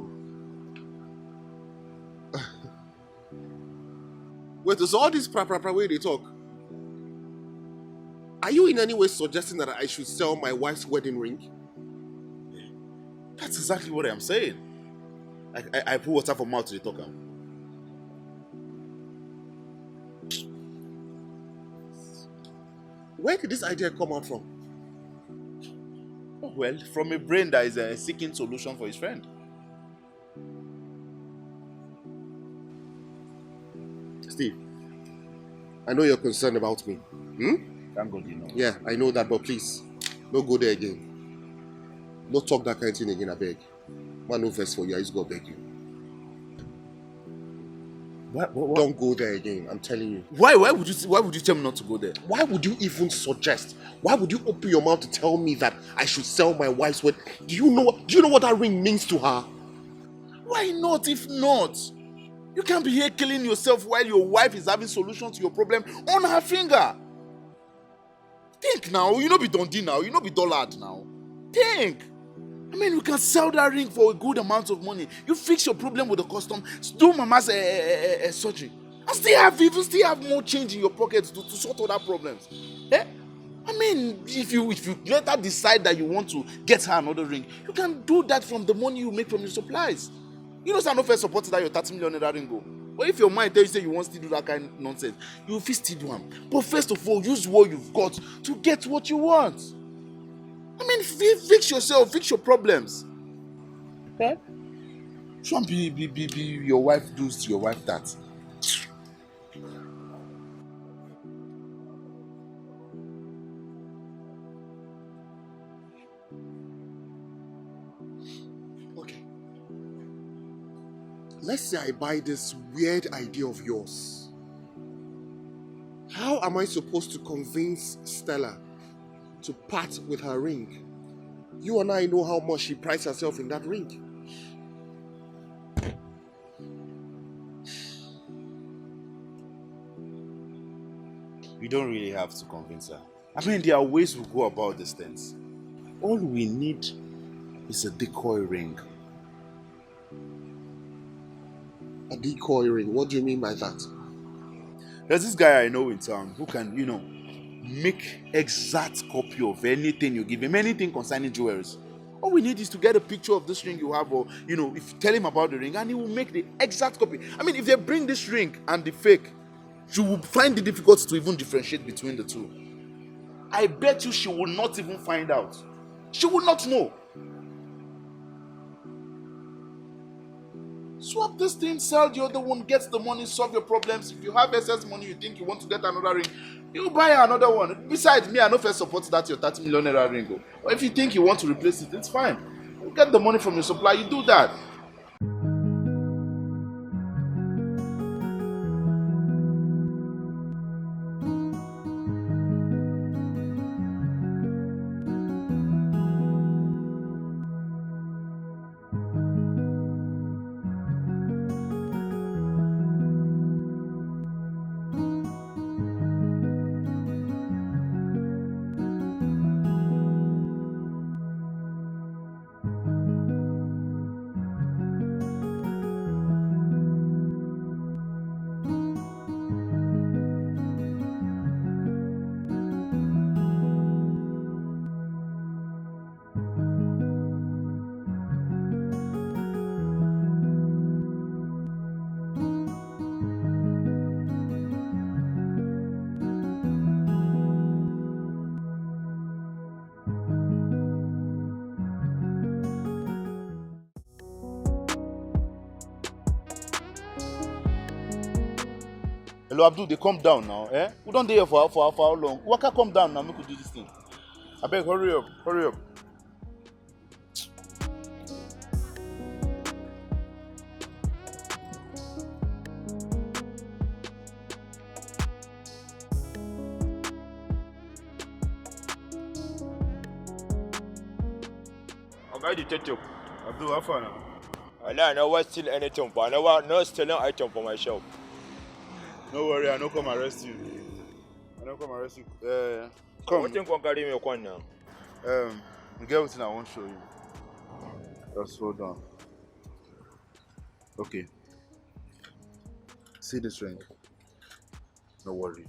Wait, so all this way they talk. Are you in any way suggesting that I should sell my wife's wedding ring? That's exactly what I'm saying. I put water for mouth to the talker. Where did this idea come out from? Oh, well, from a brain that is seeking solution for his friend. Steve, I know you're concerned about me. Thank God you know. Yeah, I know that, but please, don't go there again. Don't talk that kind of thing again, I beg. Man, no verse for you, I just go beg you. What? Don't go there again, I'm telling you. Why would you tell me not to go there? Why would you even suggest? Why would you open your mouth to tell me that I should sell my wife's wedding? Do you know what that ring means to her? Why not if not? You can't be here killing yourself while your wife is having solutions to your problem on her finger. Think now, you know be Dundee now, you know be Dollard now. Think. I mean, you can sell that ring for a good amount of money. You fix your problem with the custom, do mama's surgery, and still have more change in your pocket to sort other problems. Eh? I mean, if you later decide that you want to get her another ring, you can do that from the money you make from your supplies. You know, no first supported that your 30 million ring go. But if your mind tells you say you want to do that kind of nonsense, you will still do them. But first of all, use what you've got to get what you want. I mean, fix yourself, fix your problems. Eh? Shouldn't be your wife does to your wife that. Okay. Let's say I buy this weird idea of yours. How am I supposed to convince Stella to part with her ring? You and I know how much she prides herself in that ring. We don't really have to convince her. I mean, there are ways we go about these things. All we need is a decoy ring. A decoy ring? What do you mean by that? There's this guy I know in town who can, make exact copy of anything you give him, anything concerning jewelry. All we need is to get a picture of this ring you have, or, if you tell him about the ring, and he will make the exact copy. I mean, if they bring this ring and the fake, you will find it difficult to even differentiate between the two. I bet you she will not even find out. She will not know. Swap this thing, sell the other one, get the money, solve your problems. If you have excess money, you think you want to get another ring, you buy another one. Besides, me, I no first support that your 30 million naira ring. Or if you think you want to replace it, it's fine. You get the money from your supplier, you do that. Hello, Abdul, they come down now, eh? We don't there for how long? Waka, come down now, make we do this thing. I beg, hurry up. Okay, detective. Abdul, how far now? I never steal anything, but I never no stealing item for myself. No worry, I no come arrest you. Come. What thing can carry me on now? The girl thing I want to show you. Just hold on. Okay. See this ring? No worry.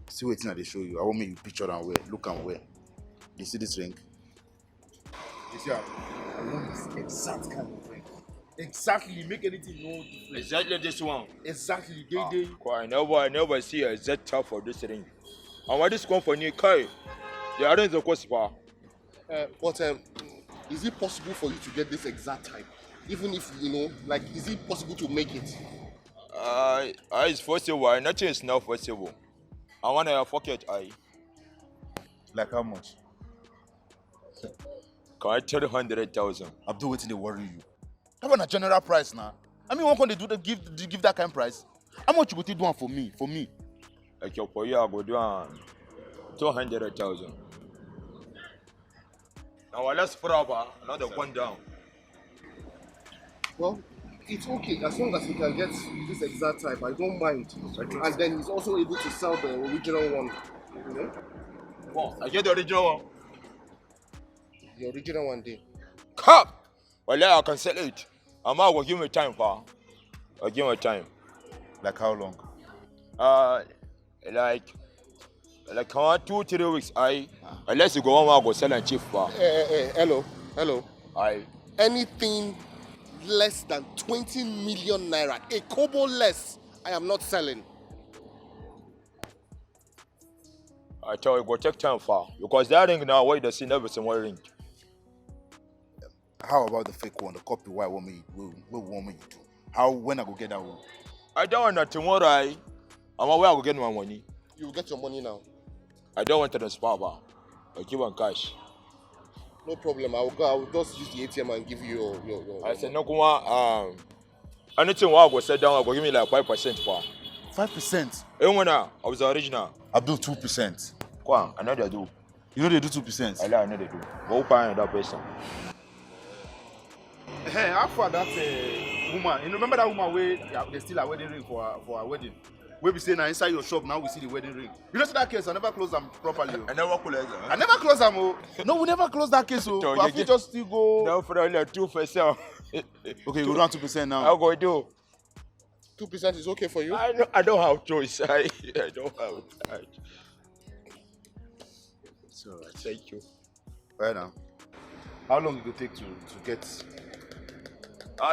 See what thing I show you. I want me you picture and wear. Look and wear. You see this ring? You see, I want this exact kind of ring. Exactly, make anything no different. Exactly this one. Exactly, I never see a Z type for this ring. And what this company carry? They aren't the cost for. But is it possible for you to get this exact time? Even if, like, is it possible to make it? It's possible. Nothing is not possible. I want to forget. Like how much? Can I tell you 100,000? Abdul, waiting to worry you. That one a general price now. I mean, what can they do? Give that kind of price? How much would you do one for me? For me? Like your for you, I go do 200,000. Now let's put up another one down. Well, it's okay as long as we can get this exact type. I don't mind. And then he's also able to sell the original one. You know? Well, I get the original one. The original one day. Come! Well, I can sell it. I'm out. Will give me time, pa. I'll give me time. Like how long? Like 2-3 weeks. Unless you go on, I'll go sell and cheap, pa. Hello. Aye. Anything less than 20 million naira, a kobo less, I am not selling. I tell you, go take time, pa. Because that ring now, why the scene everything will ring. How about the fake one, the copy? What want me to do? When I go get that one? I don't want that tomorrow. I'm aware I will get my money. You will get your money now. I don't want to transfer, pa. I'll give one cash. No problem. I will just use the ATM and give you your I said, no, come on. Anything I go set down, I go give me like 5%, pa. 5%? Even I was the original. Abdul, 2%. Come on, I know they do. You know they do 2%? I know they do. Go find that person. Hey, how far that woman? You remember that woman where they steal a wedding ring for a wedding? We be saying now inside your shop now we see the wedding ring. You know see that case? I never close them properly. I never close them. I never close them. No, we never close that case. So I feel just still go. No, for only 2%. Okay, go down 2% now. I'll go do. 2% is okay for you? I don't have choice. I don't have. It's alright. Thank you. Right now. How long it will take to get?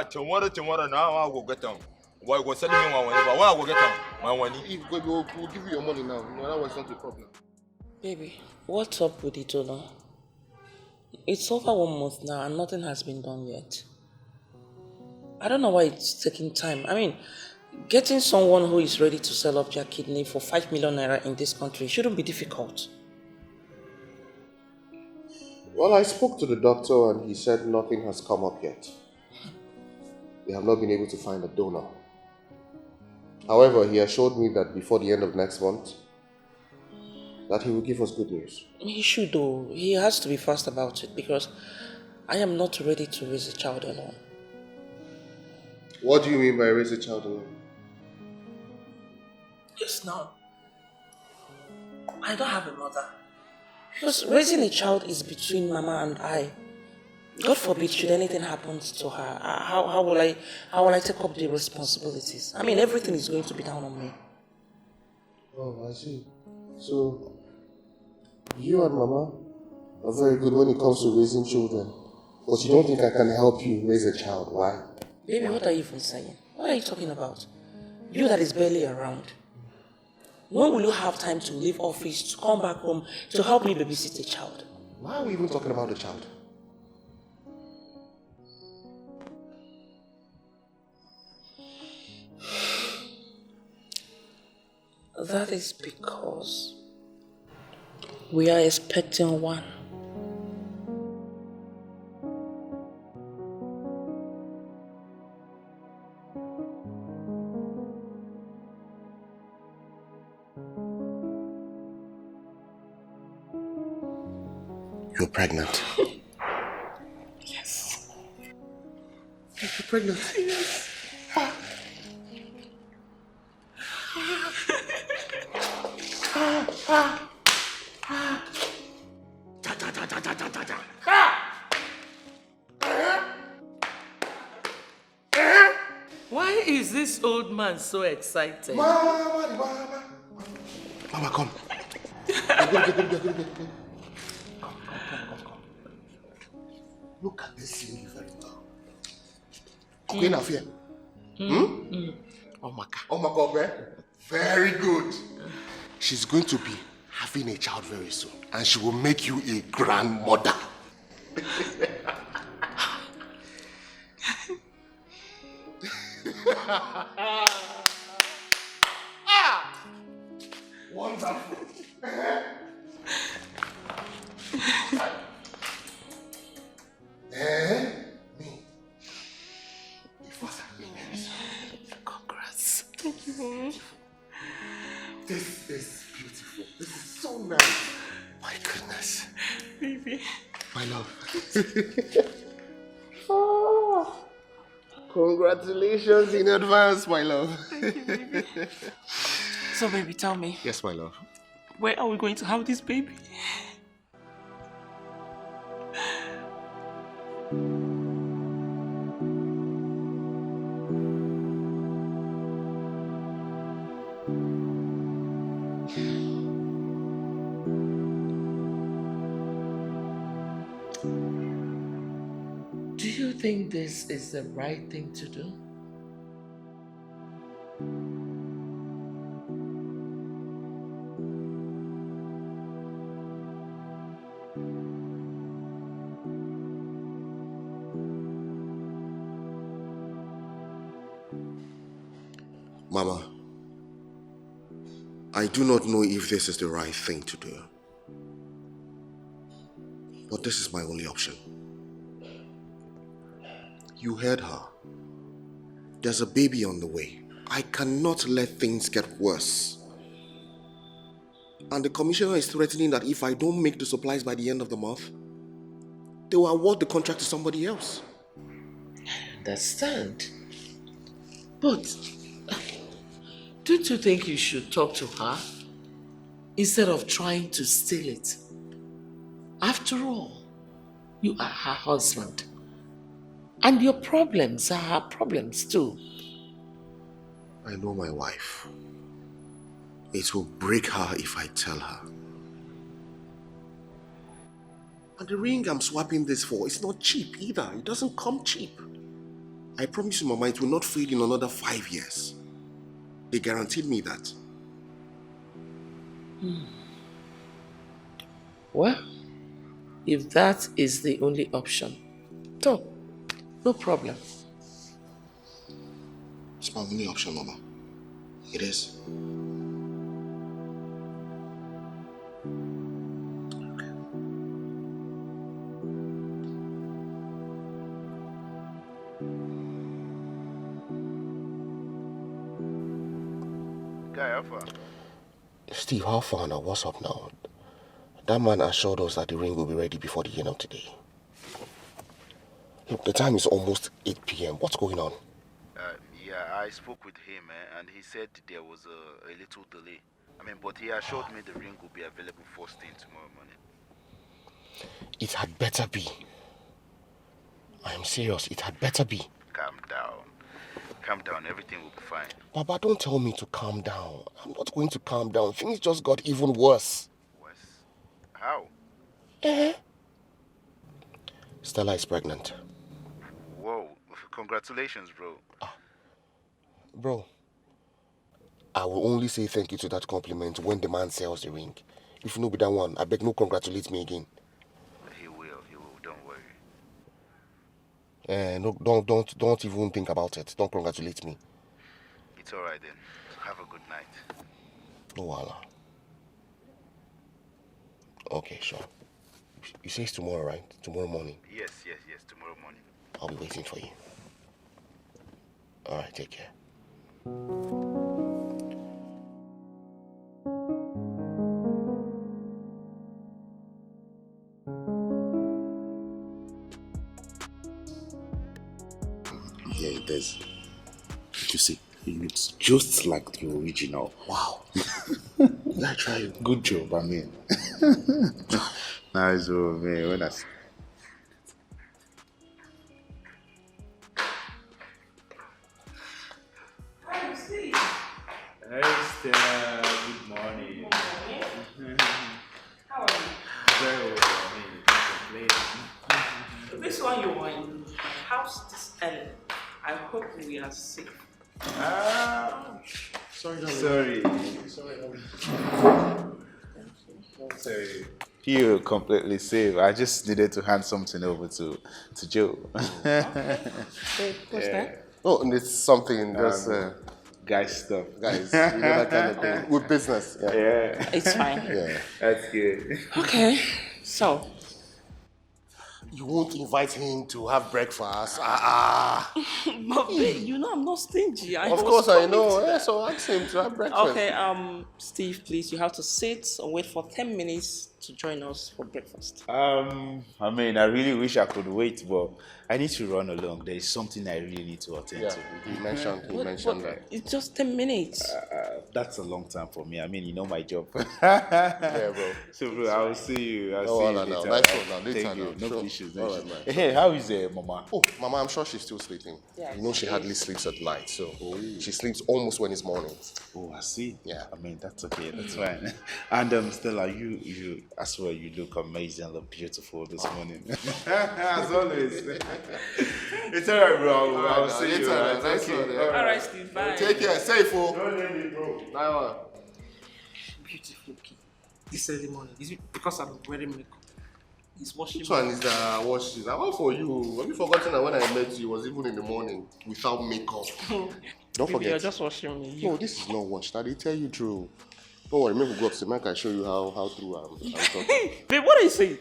Tomorrow now I'll go get them. Why go sell me my money? But why I go get them? My money. If we'll give you your money now. No, that was not a problem. Baby, what's up with it, Ola? It's over 1 month now and nothing has been done yet. I don't know why it's taking time. I mean, getting someone who is ready to sell up their kidney for 5 million naira in this country shouldn't be difficult. Well, I spoke to the doctor and he said nothing has come up yet. They have not been able to find a donor. However, he assured me that before the end of next month, that he will give us good news. He should though. He has to be fast about it because I am not ready to raise a child alone. What do you mean by raise a child alone? Yes, now. I don't have a mother. Because raising a child is between Mama and I. God forbid, should anything happen to her, how will I take up the responsibilities? I mean, everything is going to be down on me. Oh, I see. So, you and Mama are very good when it comes to raising children. But you don't think I can help you raise a child, why? Baby, what are you even saying? What are you talking about? You that is barely around. When will you have time to leave office, to come back home, to help me babysit a child? Why are we even talking about the child? That is because we are expecting one. You're pregnant. Yes. You're pregnant? Yes. Why is this old man so excited? Mama, come. Come. Look at this lady very well. Queen of here. Oh my God, eh? Very good. She's going to be having a child very soon, and she will make you a grandmother. Wonderful. Me. If what happens. Congrats. Thank you, Mommy. This is beautiful. This is so nice. My goodness. Baby. My love. Oh, congratulations in advance, my love. Thank you, baby. So, baby, tell me. Yes, my love. Where are we going to have this baby? Do you think this is the right thing to do? Mama, I do not know if this is the right thing to do. But this is my only option. You heard her. There's a baby on the way. I cannot let things get worse. And the commissioner is threatening that if I don't make the supplies by the end of the month, they will award the contract to somebody else. I understand. But don't you think you should talk to her instead of trying to steal it? After all, you are her husband. And your problems are her problems too. I know my wife. It will break her if I tell her. And the ring I'm swapping this for is not cheap either. It doesn't come cheap. I promise you, Mama, it will not fade in another 5 years. They guaranteed me that. Well, if that is the only option, no problem. It's my only option, Mama. It is. Guy, how far? Steve, how far now? What's up now? That man assured us that the ring will be ready before the end of today. Look, the time is almost 8 p.m. What's going on? Yeah, I spoke with him and he said there was a little delay. But he assured me the ring will be available first thing tomorrow morning. It had better be. I am serious, it had better be. Calm down. Calm down, everything will be fine. Baba, don't tell me to calm down. I'm not going to calm down. Things just got even worse. Worse? How? Stella is pregnant. Whoa, congratulations, bro. Bro, I will only say thank you to that compliment when the man sells the ring. If you know be that one, I beg no congratulate me again. He will, don't worry. No, don't even think about it. Don't congratulate me. It's alright then. Have a good night. No wala. Okay, sure. You say it's tomorrow, right? Tomorrow morning. Yes, tomorrow morning. I'll be waiting for you. Alright, take care. Yeah, it is. You see, he looks just like the original. Wow. I try. Good job, Nice, oh man. When I... Hey, Stella. Good morning. How are you? Very well. Can't complain. This one you were in my house this early. I hope we are safe. Sorry. Sorry. Sorry. You're completely safe. I just needed to hand something over to Joe. Wait, what's that? Oh, and it's something just Guy stuff. guys, you know that kind of thing with business. Yeah. Yeah, It's fine. Yeah. that's good. Okay, so You won't invite him to have breakfast. but babe, you know I'm not stingy. Of was course I coming know. to Yeah, that. so ask him to have breakfast. Okay, Steve, please, you have to sit and wait for 10 minutes to join us for breakfast. I mean, I really wish I could wait, but I need to run along. There is something I really need to attend Yeah, to. he mentioned But that. it's just 10 minutes. That's a long time for me. I mean, you know my job. Yeah, bro. So, bro, I will see you. I'll Oh, see you no, later. nice one now. Later Thank you. now. No Sure. issues. No All right, issues. man. Hey, how is Mama? Oh, Mama, I'm sure she's still sleeping. Yeah, You know she hardly sleeps at night, so she sleeps almost when it's morning. Oh, I see. Yeah. I mean, that's okay. That's fine. And Stella, you as well. You look amazing, look beautiful this morning. As always. It's alright, bro. I'll see you. Later, Right? nice one, yeah. All right, Steve, bye. Take care, safe, oh. Don't let me, bro. Nice one. Beautiful kid. This early morning. Is it because I'm wearing makeup? He's washing Which one is the wash this? I want for you. Have you forgotten that when I met you, it was even in the morning without makeup? Don't Baby, forget. you're just washing me. No, this is not washed. I did tell you true. Don't worry, maybe we go upstairs. I can show you how through I'm talking. Babe, what are you saying?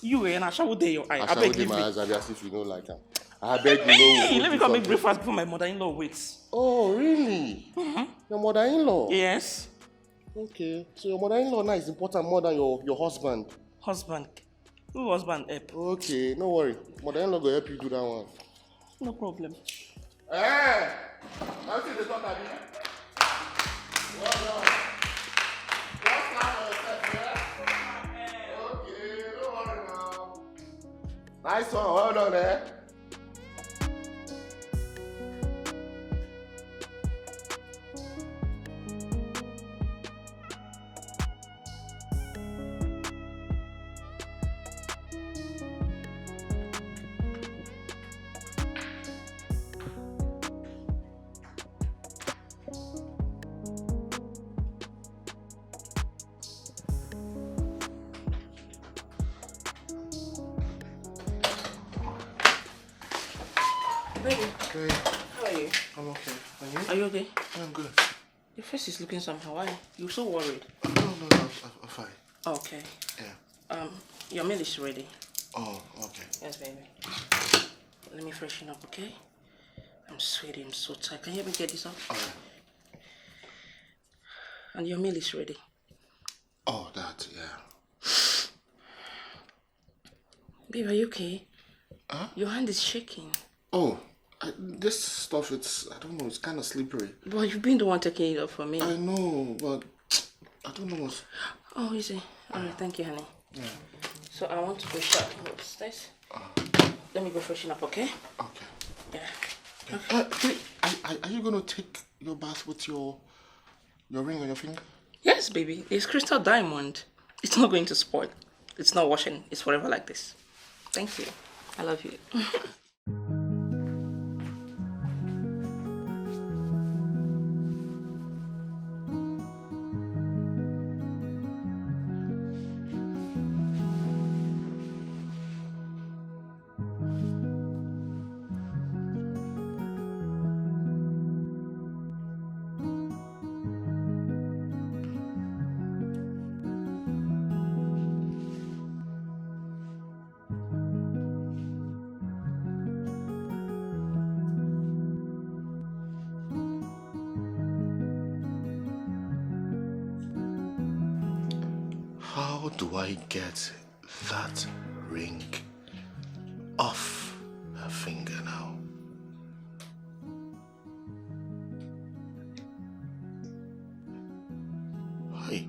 You and I shall day your eye. I I shall beg with you. my Babe. eyes as if you don't like her. I beg you know. Hey, we'll let me do come make something. breakfast before my mother-in-law waits. Oh, really? Your mother-in-law? Yes. Okay. So your mother-in-law now is important more than your husband. Husband. Who husband help? Okay, no worry. Mother-in-law will help you do that one. No problem. Hey! Now see the talk at me. Well done. Just clap for yourself, yeah? Okay, don't worry now. Nice one, well done, eh? Baby, Okay, how are you? I'm okay. And you? Are you okay? I'm good. Your face is looking somehow. Why? You're so worried. No, I'm fine. Okay. Yeah. Your meal is ready. Oh, okay. Yes, baby. Let me freshen up, okay? I'm sweating, I'm so tired. Can you help me get this up? Alright. And your meal is ready. Oh, that, yeah. Babe, are you okay? Huh? Your hand is shaking. Oh, this stuff, I don't know, it's kind of slippery. But you've been the one taking it up for me. I know, but I don't know what's... Oh, easy. Alright, thank you, honey. Yeah. So I want to go shop upstairs. Let me go freshen up, okay? Okay. Yeah. Wait, are you going to take your bath with your ring on your finger? Yes, baby. It's crystal diamond. It's not going to spoil. It's not washing. It's forever like this. Thank you. I love you. How do I get that ring off her finger now? Hey.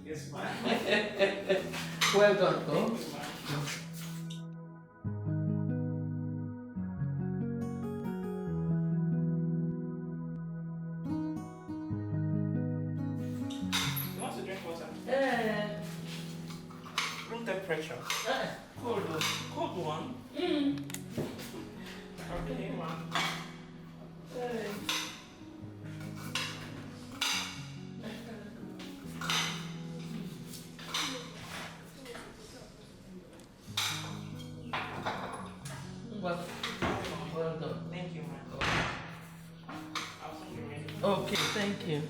Yes, ma'am. Well done, go. You want to drink water? Eh, Room temperature. Cold, cold one. Okay, ma'am. well done. Thank you, ma'am. I'll send you ready. Okay, thank you.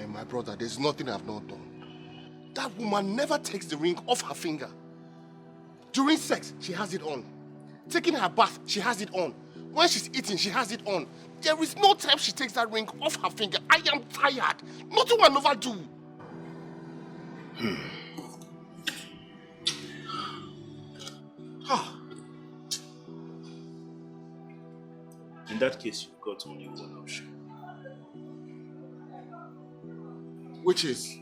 My brother, there's nothing I've not done. That woman never takes the ring off her finger. During sex, she has it on. Taking her bath, she has it on. When she's eating, she has it on. There is no time she takes that ring off her finger. I am tired. Nothing will never do. In that case, you've got only one option. Which is?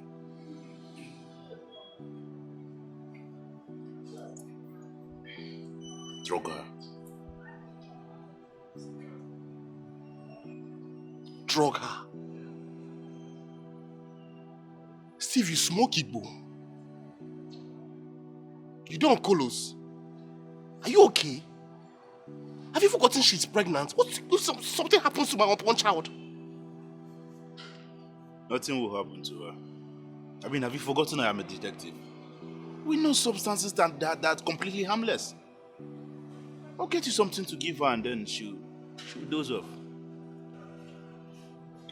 Drug her. Drug her. Steve, you smoke it, bro. You don't colos. Are you okay? Have you forgotten she's pregnant? What if something happens to my unborn child? Nothing will happen to her. I mean, have you forgotten I am a detective? We know substances that's completely harmless. I'll get you something to give her and then she'll doze off.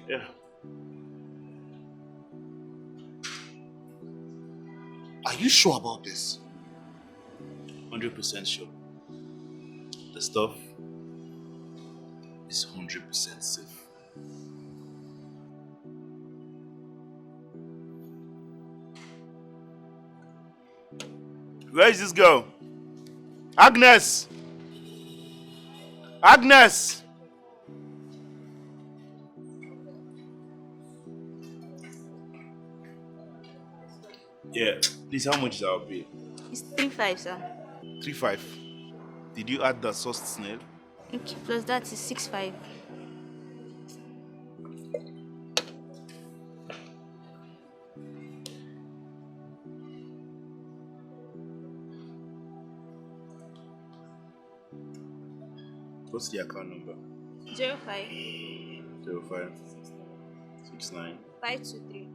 Yeah. Are you sure about this? 100% sure. The stuff is 100% safe. Where is this girl? Agnes! Agnes! Yeah, please, how much is our bill? It's 3.5, sir. 3.5. Did you add the sauced snail? Okay, plus that is 6.5. What's the account number? 05 05 69 523.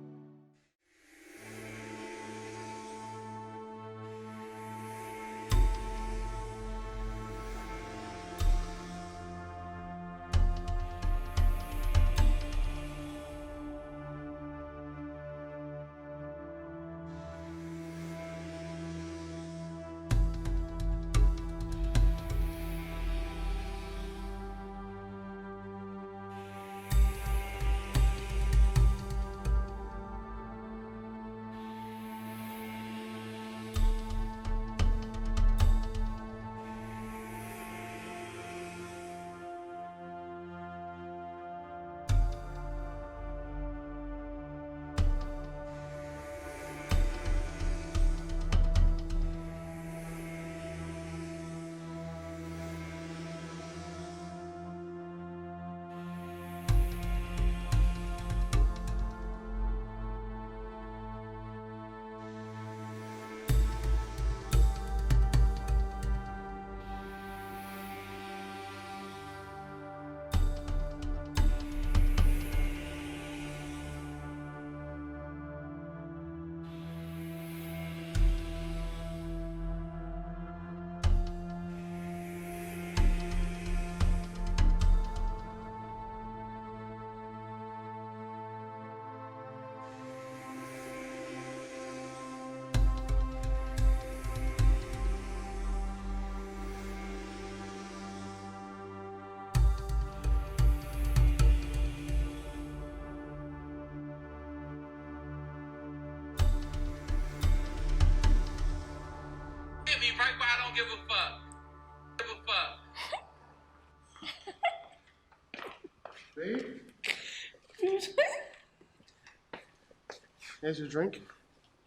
Here's your drink.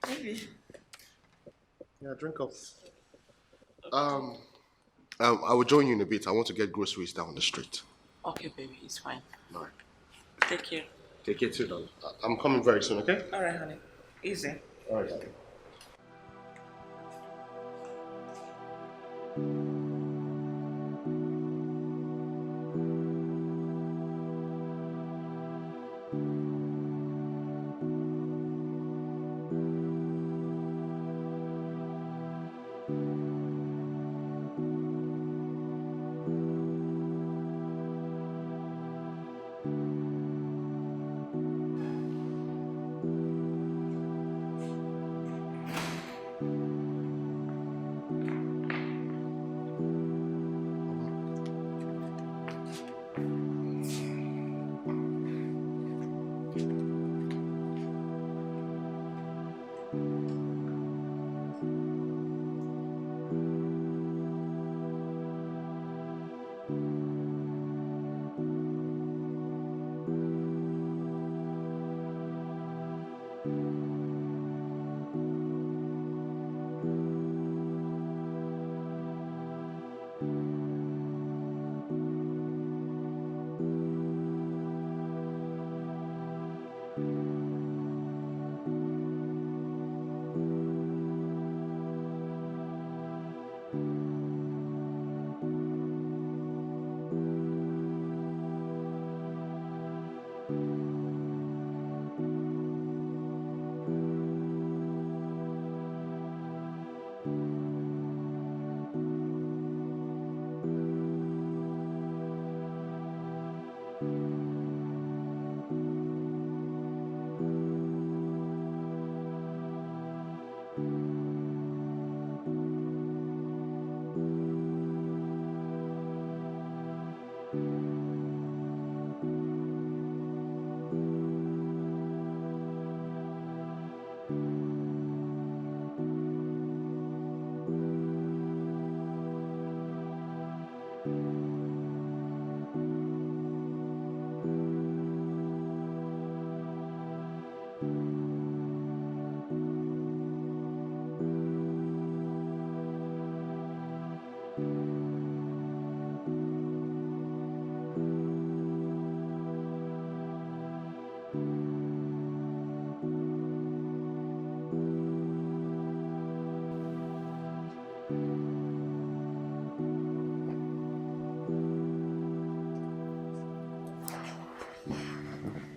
Maybe. Yeah, drink up. I will join you in a bit. I want to get groceries down the street. Okay, baby, it's fine. All right. Take care. Take care too, darling. I'm coming very soon, okay? All right, honey. Easy. All right, darling.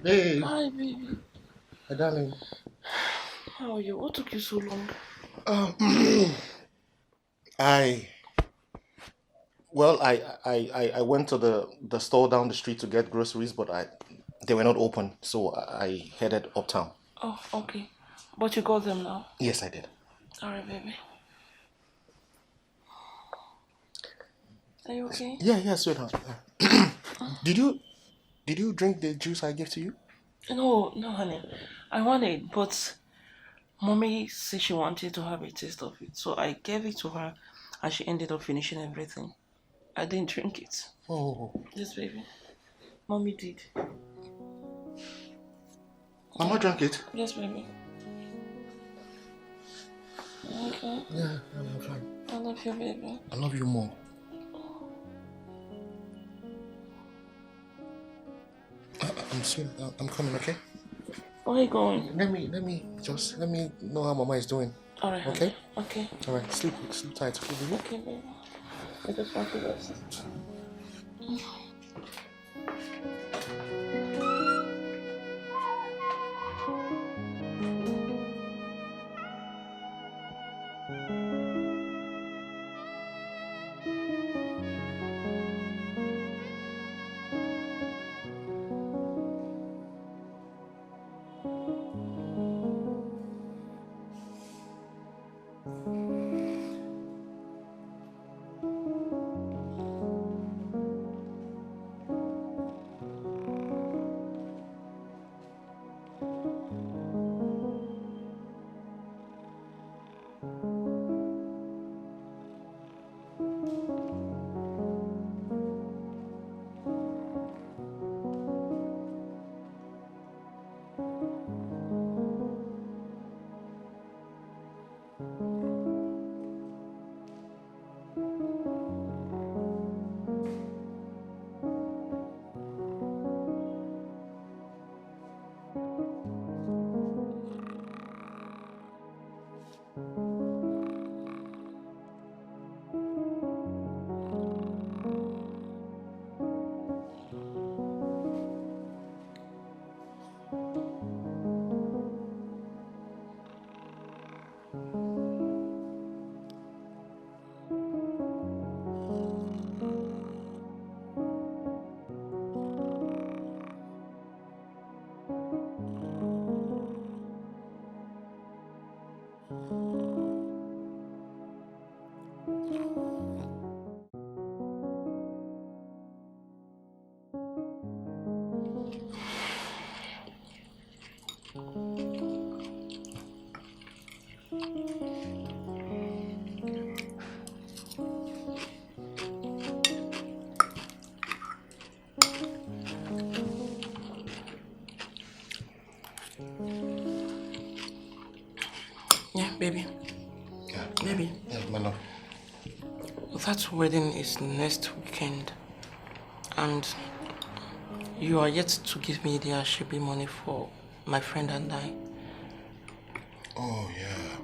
Hey. Hi, baby. Hey, darling. How are you? What took you so long? I I went to the store down the street to get groceries, but they were not open, so I headed uptown. Oh, okay. But you got them now? Yes, I did. All right, baby. Are you okay? Yeah, sweetheart. Did you drink the juice I gave to you? No, honey. I wanted, but mommy said she wanted to have a taste of it, so I gave it to her, and she ended up finishing everything. I didn't drink it. Oh. Yes, baby. Mommy did. Mama drank it? Yes, baby. Okay. Yeah, I'm fine. I love you, baby. I love you more. I'm sweet. I'm coming, okay? Where are you going? Let me know how Mama is doing. All right. Okay? Okay. All right. Sleep tight. Okay, baby? Okay, baby. I just want to rest. Yeah, baby. Yeah. Baby. Yeah, my love. That wedding is next weekend. And you are yet to give me the Ashebi money for my friend and I. Oh, yeah.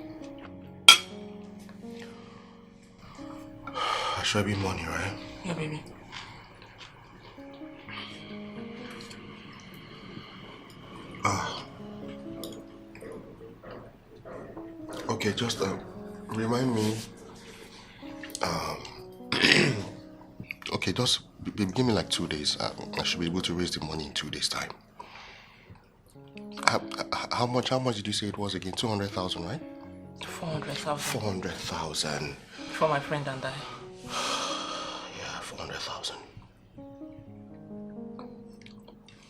Ashebi money, right? Yeah, baby. Okay, just remind me. Okay, just give me like 2 days. I should be able to raise the money in 2 days' time. How much did you say it was again? 200,000, right? 400,000. 400,000. For my friend and I. Yeah, 400,000.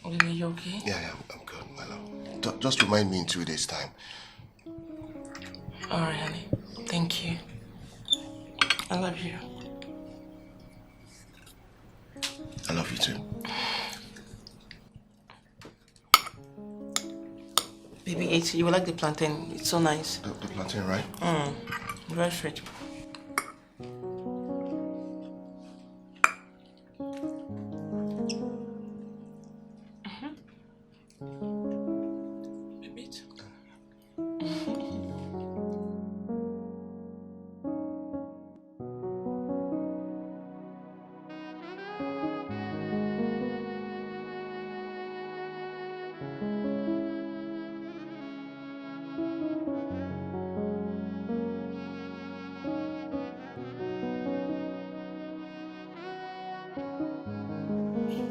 Baby, you okay? Yeah, I'm good, my love. Just remind me in 2 days' time. Alright, honey. Thank you. I love you. I love you too. Baby, you will like the plantain. It's so nice. The plantain, right? Very sweet. Baby.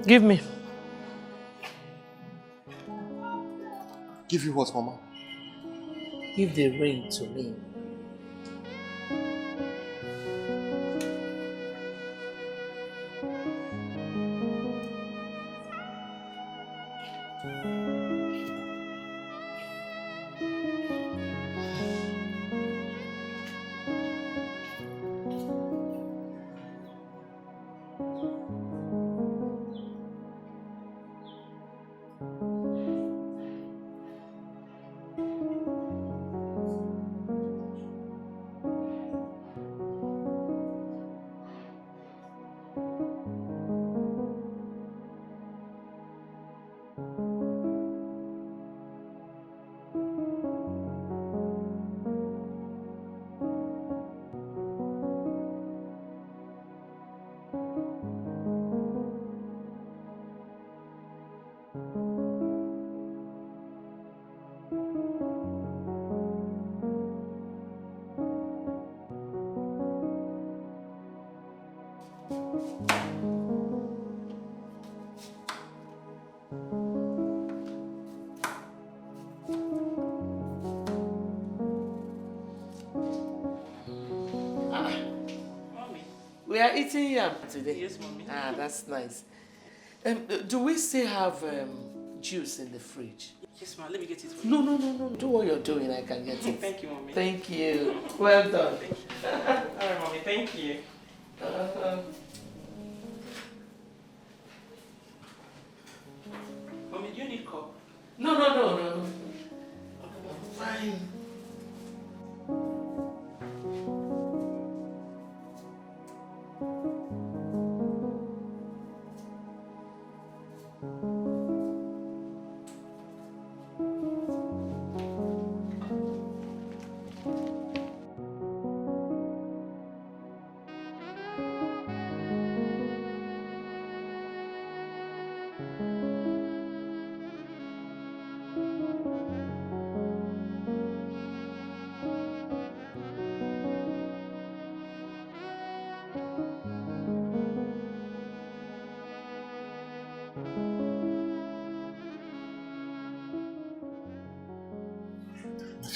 Give me. Give you what, Mama? Give the ring to me. We are eating yam today. Yes, Mommy. Ah, that's nice. Do we still have juice in the fridge? Yes, ma. Let me get it for you. No. Do what you're doing. I can get it. Thank you, Mommy. Thank you. Well done. Alright, Mommy. Thank you. Mommy, do you need cup? No. Fine.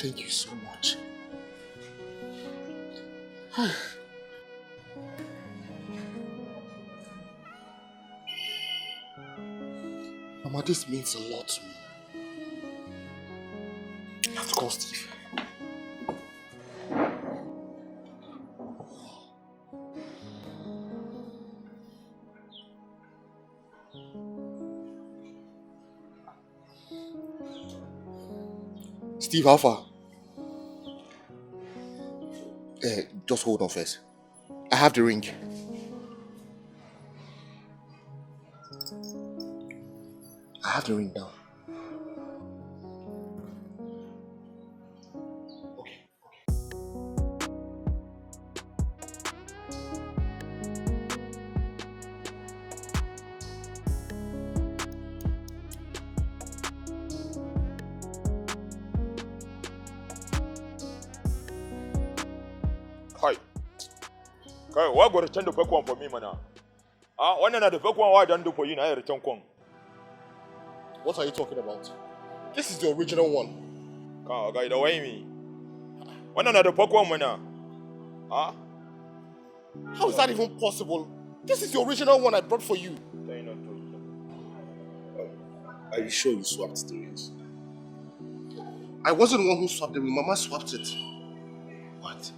Thank you so much. Mama, this means a lot to me. call Steve. Steve, how far? Just hold on first. I have the ring. I have the ring now. Hi. Kai, why go return the fake one for me, man? One another fake one, why don't do for you? I return one. What are you talking about? This is the original one. Come, guy, the way me. One another fake one, man. How is that even possible? This is the original one I brought for you. Are you sure you swapped the rings? I wasn't the one who swapped the ring. Mama swapped it. What?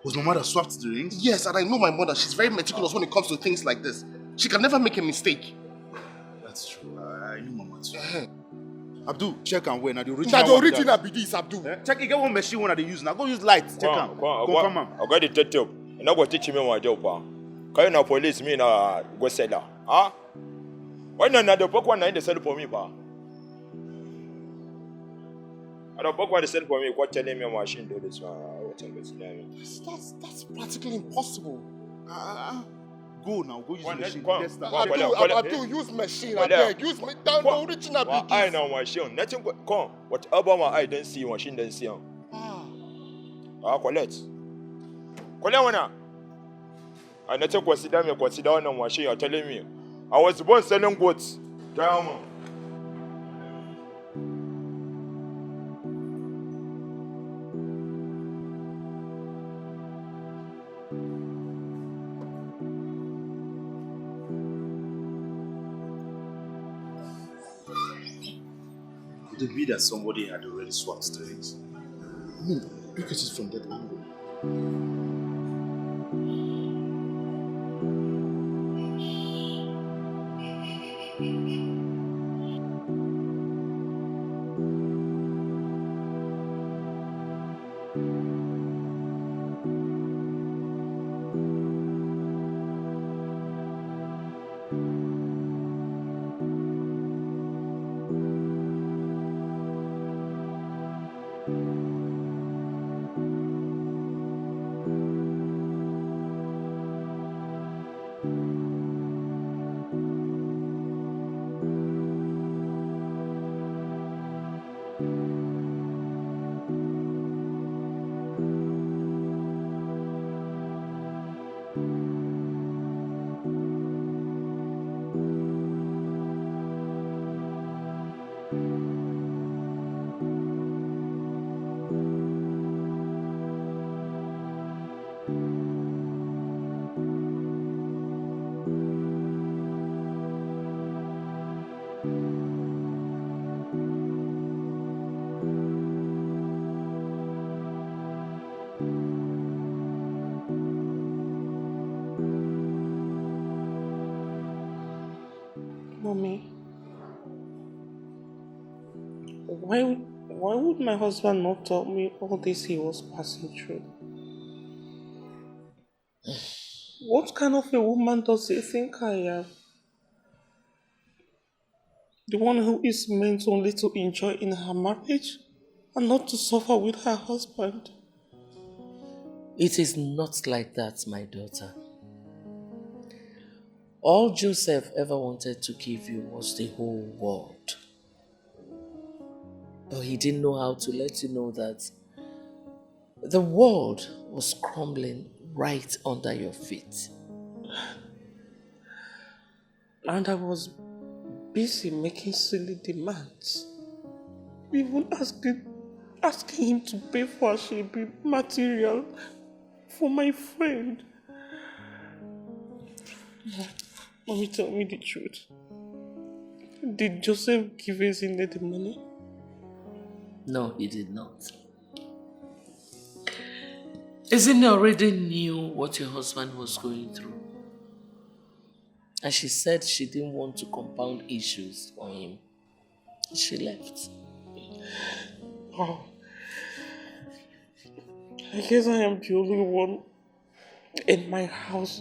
Was my mother swapped the rings? Yes, and I know my mother. She's very meticulous when it comes to things like this. She can never make a mistake. That's true. I know mama too. Abdul, check and wait. Now the original. Now the original be this, Abdul. Check. You get one machine one that they use. Now go use light. Check am. Confirm am. I got the detective. You know what teach me my job, pa. Can you police me na go seller? Why not the book one they sell for me, pa? I don't book one they sell for me. What telling me my machine do this one? That's practically impossible. Go now. Go use machine. Abdul, use machine. I beg. Use me down the original. I know machine. Nothing. Come. Whatever my eye don't see, machine don't see. Collect. Collect one now. I never consider on the machine. You're telling me. I was born selling goods. Diamond. Could it be that somebody had already swapped the rings? Look at it from that angle. Mommy, why would my husband not tell me all this he was passing through? What kind of a woman does he think I am? The one who is meant only to enjoy in her marriage and not to suffer with her husband. It is not like that, my daughter. All Joseph ever wanted to give you was the whole world. But he didn't know how to let you know that the world was crumbling right under your feet. And I was busy making silly demands. Even asking him to pay for a shipping material for my friend. Mommy, tell me the truth. Did Joseph give Ezinne the money? No, he did not. Isn't he already knew what your husband was going through? And she said she didn't want to compound issues on him. She left. Oh. I guess I am the only one in my house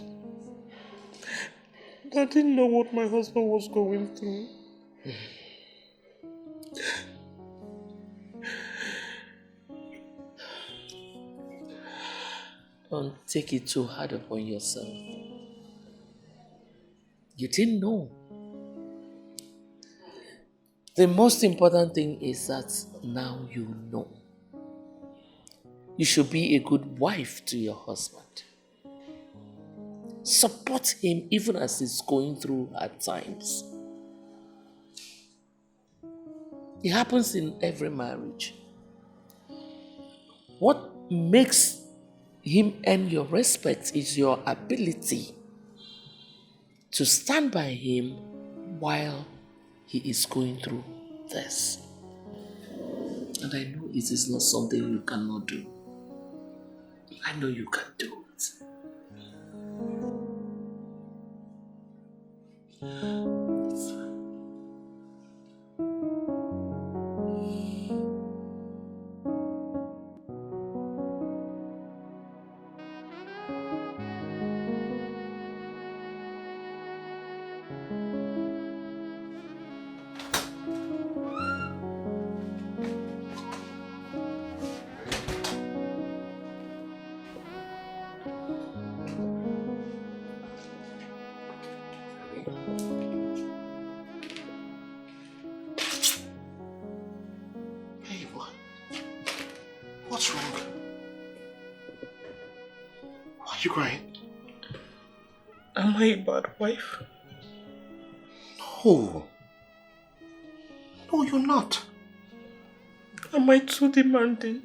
that didn't know what my husband was going through. Don't take it too hard upon yourself. You didn't know. The most important thing is that now you know. You should be a good wife to your husband. Support him even as he's going through hard times. It happens in every marriage. What makes him earn your respect is your ability to stand by him while he is going through this. And I know it is not something you cannot do. I know you can do it. It's fine. Hey, what's wrong? Why are you crying? Am I a bad wife? No. No, you're not. Am I too demanding?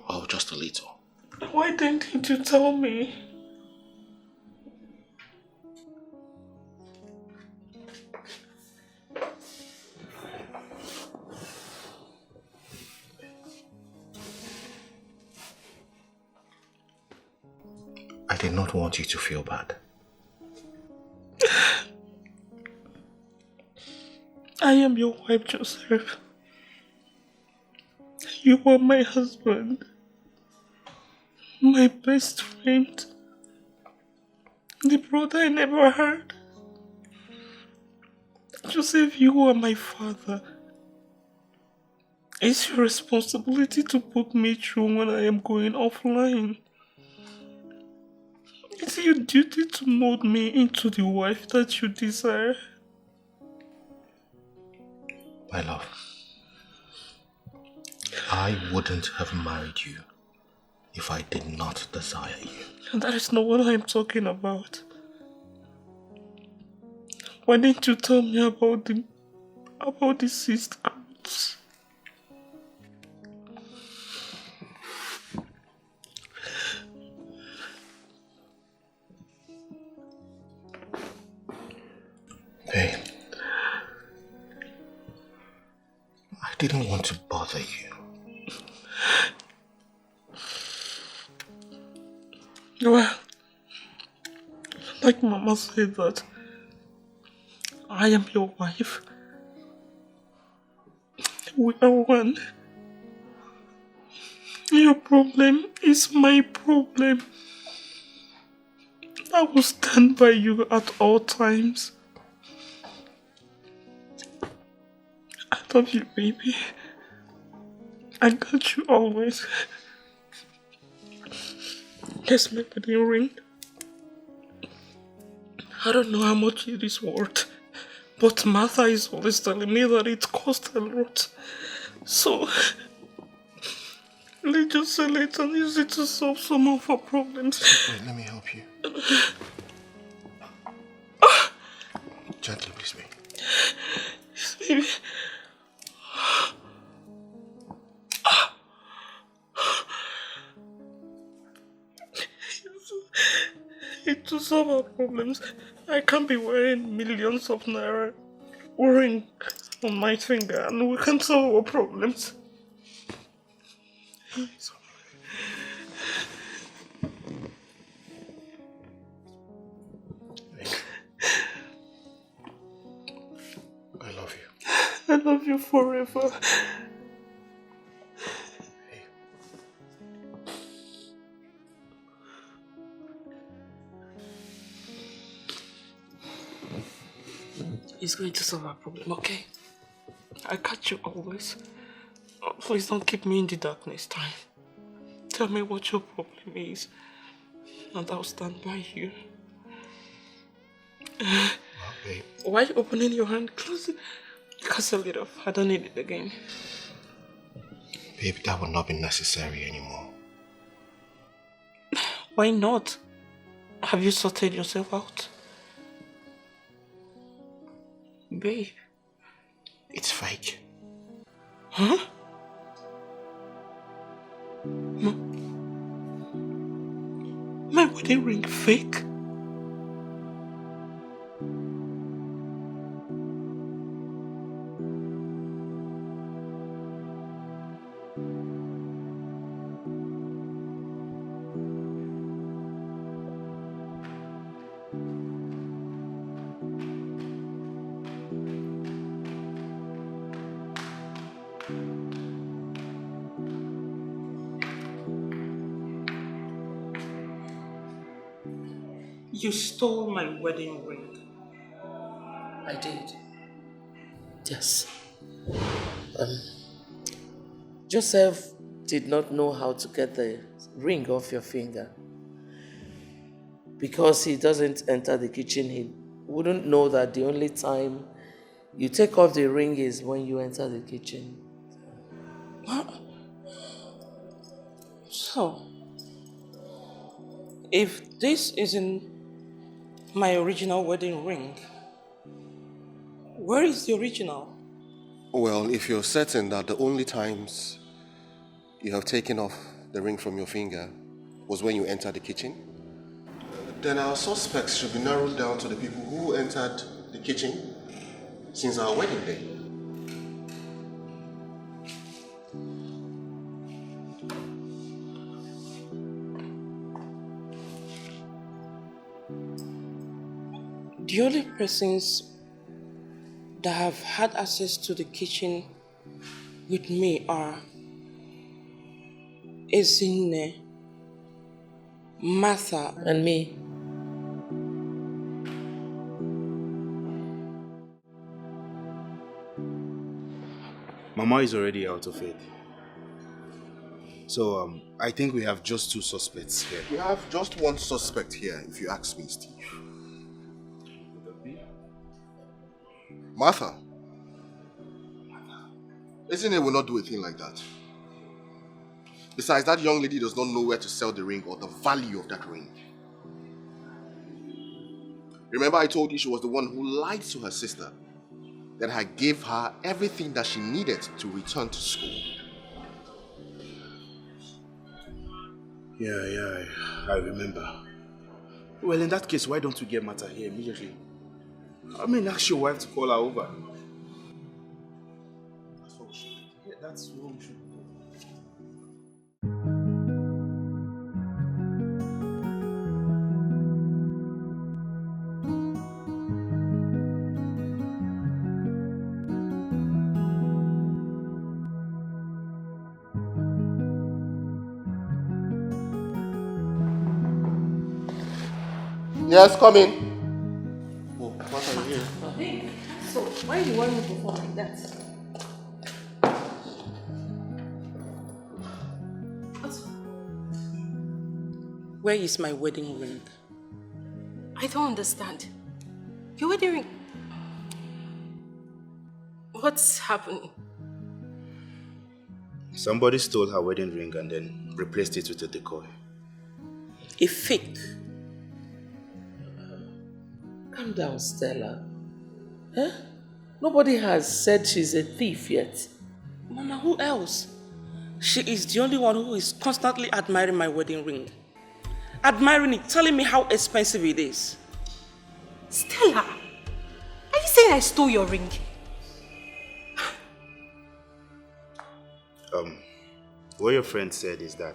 Oh, just a little. Why didn't you tell me? I did not want you to feel bad. I am your wife, Joseph. You are my husband. My best friend. The brother I never had. Joseph, you are my father. It's your responsibility to put me through when I am going offline. It's your duty to mold me into the wife that you desire. My love, I wouldn't have married you if I did not desire you. And that is not what I'm talking about. Why didn't you tell me about the cyst growths? Hey, I didn't want to bother you. Well, like Mama said that I am your wife. We are one. Your problem is my problem. I will stand by you at all times. I love you, baby. I got you always. Let's make the wedding ring. I don't know how much it is worth, but Martha is always telling me that it costs a lot. So, let's just sell it and use it to solve some of our problems. Wait, let me help you. Gently, please, baby. Yes, baby. To solve our problems, I can't be wearing millions of naira. ring on my finger and we can solve our problems. I love you. I love you forever. He's going to solve our problem, okay? I catch you always. Oh, please don't keep me in the darkness time. Tell me what your problem is, and I'll stand by you. Babe. Why are you opening your hand? Close it. Castle it off. I don't need it again. Babe, that will not be necessary anymore. Why not? Have you sorted yourself out? Babe. It's fake. Huh? My wedding ring fake? You stole my wedding ring. I did. Yes. Joseph did not know how to get the ring off your finger. Because he doesn't enter the kitchen, he wouldn't know that the only time you take off the ring is when you enter the kitchen. What? So, if this isn't my original wedding ring, where is the original? Well, if you're certain that the only times you have taken off the ring from your finger was when you entered the kitchen, then our suspects should be narrowed down to the people who entered the kitchen since our wedding day. The only persons that have had access to the kitchen with me are Ezine, Martha, and me. Mama is already out of it. So, I think we have just two suspects here. We have just one suspect here, if you ask me, Steve. Martha. Isn't it will not do a thing like that? Besides, that young lady does not know where to sell the ring or the value of that ring. Remember I told you she was the one who lied to her sister that I gave her everything that she needed to return to school. Yeah, I remember. Well, in that case, why don't we get Martha here immediately? I mean, ask your wife to call her over. That's what we should do. Yeah, that's what we should do. Yes, come in. Oh, what are you here? Hey, so why you want me to perform like that? Where is my wedding ring? I don't understand. Your wedding ring? What's happening? Somebody stole her wedding ring and then replaced it with a decoy. A fake. Calm down, Stella. Huh? Nobody has said she's a thief yet. Mama, who else? She is the only one who is constantly admiring my wedding ring. Admiring it, telling me how expensive it is. Stella, are you saying saying I stole your ring? What your friend said is that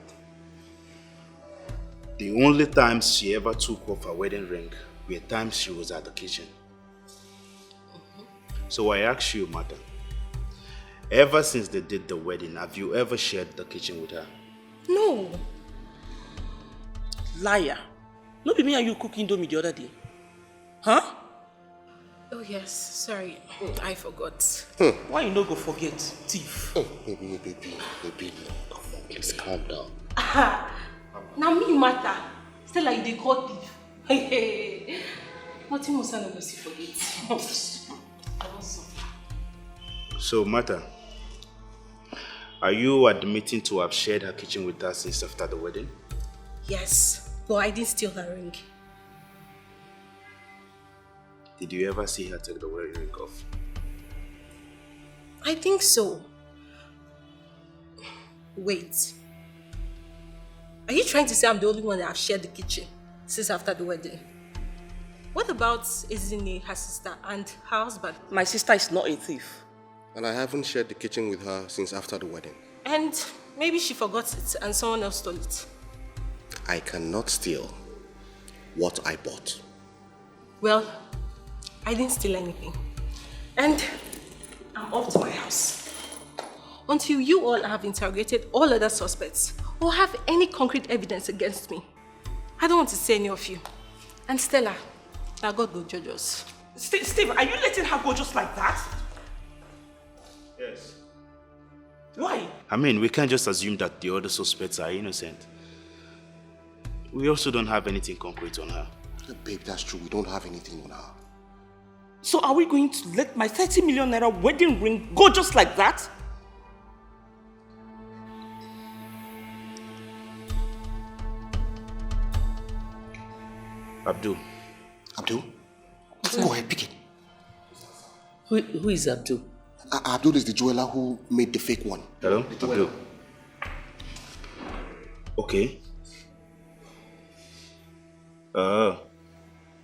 the only times she ever took off her wedding ring were times she was at the kitchen. So I ask you, Martha, ever since they did the wedding, have you ever shared the kitchen with her? No. Liar. No be me and you cooking Indomie the other day. Huh? Oh yes, sorry. I forgot. Why you no go forget, thief? Baby. Come on, please calm down. Now me matter. Stella, you dey call thief. Hey. Nothing must I never see forget. I don't suffer. So, Martha, are you admitting to have shared her kitchen with her since after the wedding? Yes, but I didn't steal her ring. Did you ever see her take the wedding ring off? I think so. Wait. Are you trying to say I'm the only one that have shared the kitchen since after the wedding? What about Izini, her sister, and her husband? My sister is not a thief. And I haven't shared the kitchen with her since after the wedding. And maybe she forgot it and someone else stole it. I cannot steal what I bought. Well, I didn't steal anything. And I'm off to my house. Until you all have interrogated all other suspects or have any concrete evidence against me. I don't want to see any of you. And Stella, now God will judge us. Steve, are you letting her go just like that? Yes. Why? I mean, we can't just assume that the other suspects are innocent. We also don't have anything concrete on her. Babe, that's true. We don't have anything on her. So are we going to let my 30 million naira wedding ring go just like that? Abdul. Abdul? Go ahead, pick it. Who is Abdul? Abdul is the jeweler who made the fake one. Hello? Abdul. Okay.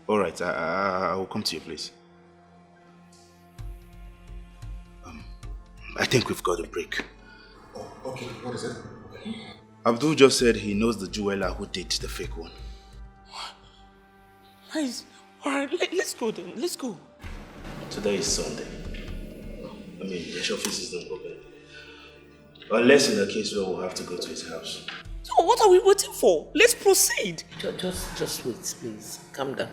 Alright, I will come to your place. I think we've got a break. Oh, okay. What is it? Abdul just said he knows the jeweler who did the fake one. Nice. Alright, let's go then. Let's go. Today is Sunday. I mean, the office is not open. Unless in a case where we'll have to go to his house. So what are we waiting for? Let's proceed. Just wait, please. Calm down.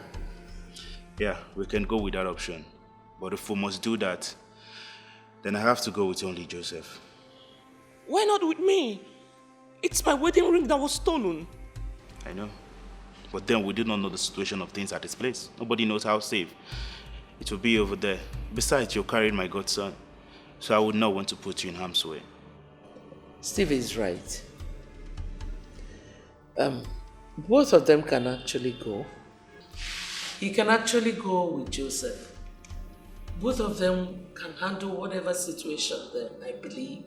Yeah, we can go with that option. But if we must do that, then I have to go with only Joseph. Why not with me? It's my wedding ring that was stolen. I know. But then we do not know the situation of things at this place. Nobody knows how safe it will be over there. Besides, you're carrying my godson. So I would not want to put you in harm's way. Steve is right. Both of them can actually go. He can actually go with Joseph. Both of them can handle whatever situation then, I believe.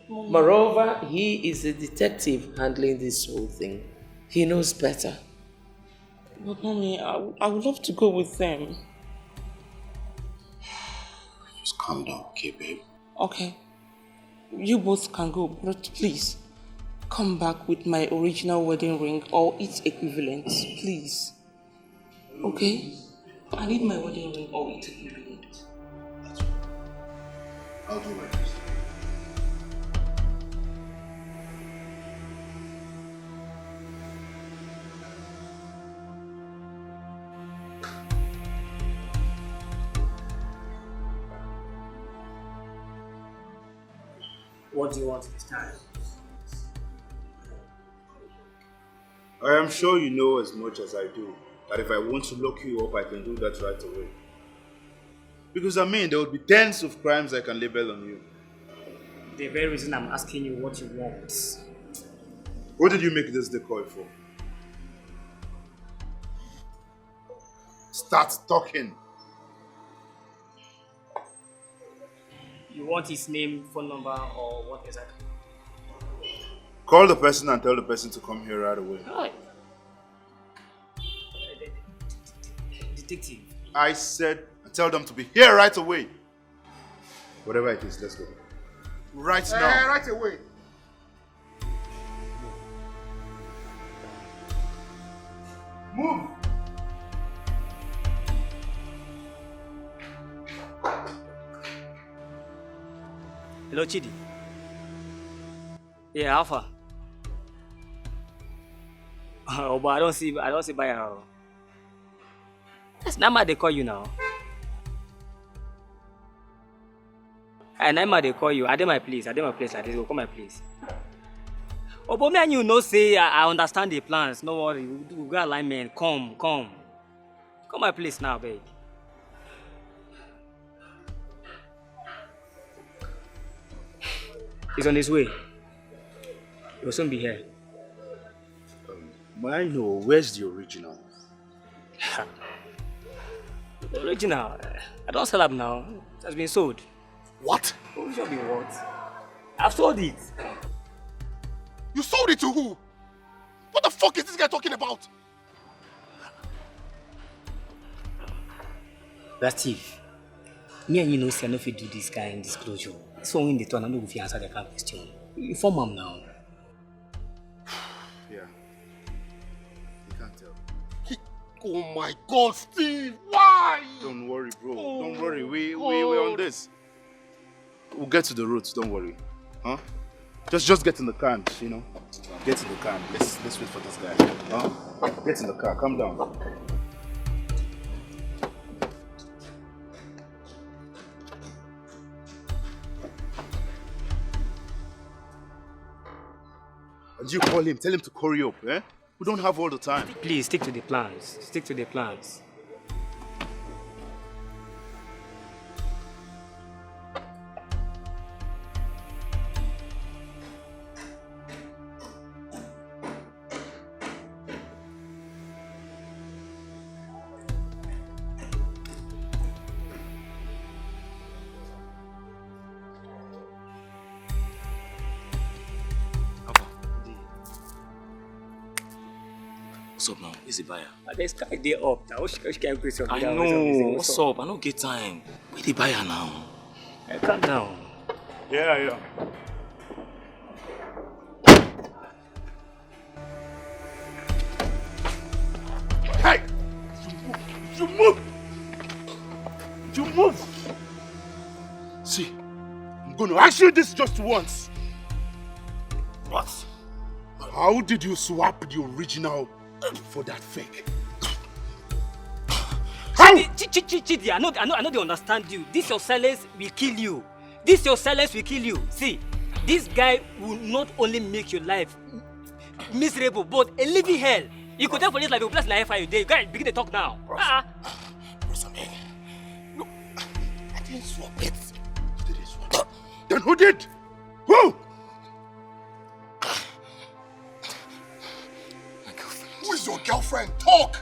Moreover, he is a detective handling this whole thing. He knows better. But mommy, I would love to go with them. Just calm down, okay, babe? Okay. You both can go, but please, come back with my original wedding ring or its equivalent, please. Okay? I need my wedding ring or its equivalent. That's right. I'll do my best. What do you want this time? I am sure you know as much as I do that if I want to lock you up, I can do that right away. Because I mean, there will be tens of crimes I can label on you. The very reason I'm asking you what you want. What did you make this decoy for? Start talking. You want his name, phone number, or what exactly? Call the person and tell the person to come here right away. Right. detective. I said, tell them to be here right away. Whatever it is, let's go. Right now. Right away. Move. Hello, Chidi. Yeah, Alpha. Oh, but I don't see buyer. That's Nama they call you now. And Nama they call you. I did my place like this. Go come my place. Oh, but me and you know say I understand the plans. No worry, we got alignment. Come my place now, babe. He's on his way. He'll soon be here. May I know where's the original? The original? I don't sell up now. It has been sold. What? Oh, should be what? I've sold it. You sold it to who? What the fuck is this guy talking about? That's Steve. Me and you know, say I know if you do this kind of disclosure. So when they turn, I know if you answer the kind of question. Inform him now. Yeah. You can't tell. Oh my God, Steve! Why? Don't worry, bro. Don't worry. We're on this. We'll get to the roots. Don't worry. Huh? Just get in the car, you know. Get in the car. Let's wait for this guy. Huh? Get in the car. Calm down. And you call him. Tell him to hurry up. Eh? We don't have all the time. Please stick to the plans. Stick to the plans. What's up now? Where's the buyer? There's guy there up. Now, she can't question. I know. What's up? I don't get time. Where the buyer now? Calm down. Yeah. Hey! You move! You move! See, I'm going to ask you this just once. What? How did you swap the original for that fake? Chidi, I know they understand you. This your silence will kill you. This your silence will kill you. See, this guy will not only make your life miserable, but a living hell. You could tell for this life, you bless life for you. You guys begin to talk now. Bro, no, I didn't swap it. You didn't swap it. Then who did? Who? Who is your girlfriend? Talk!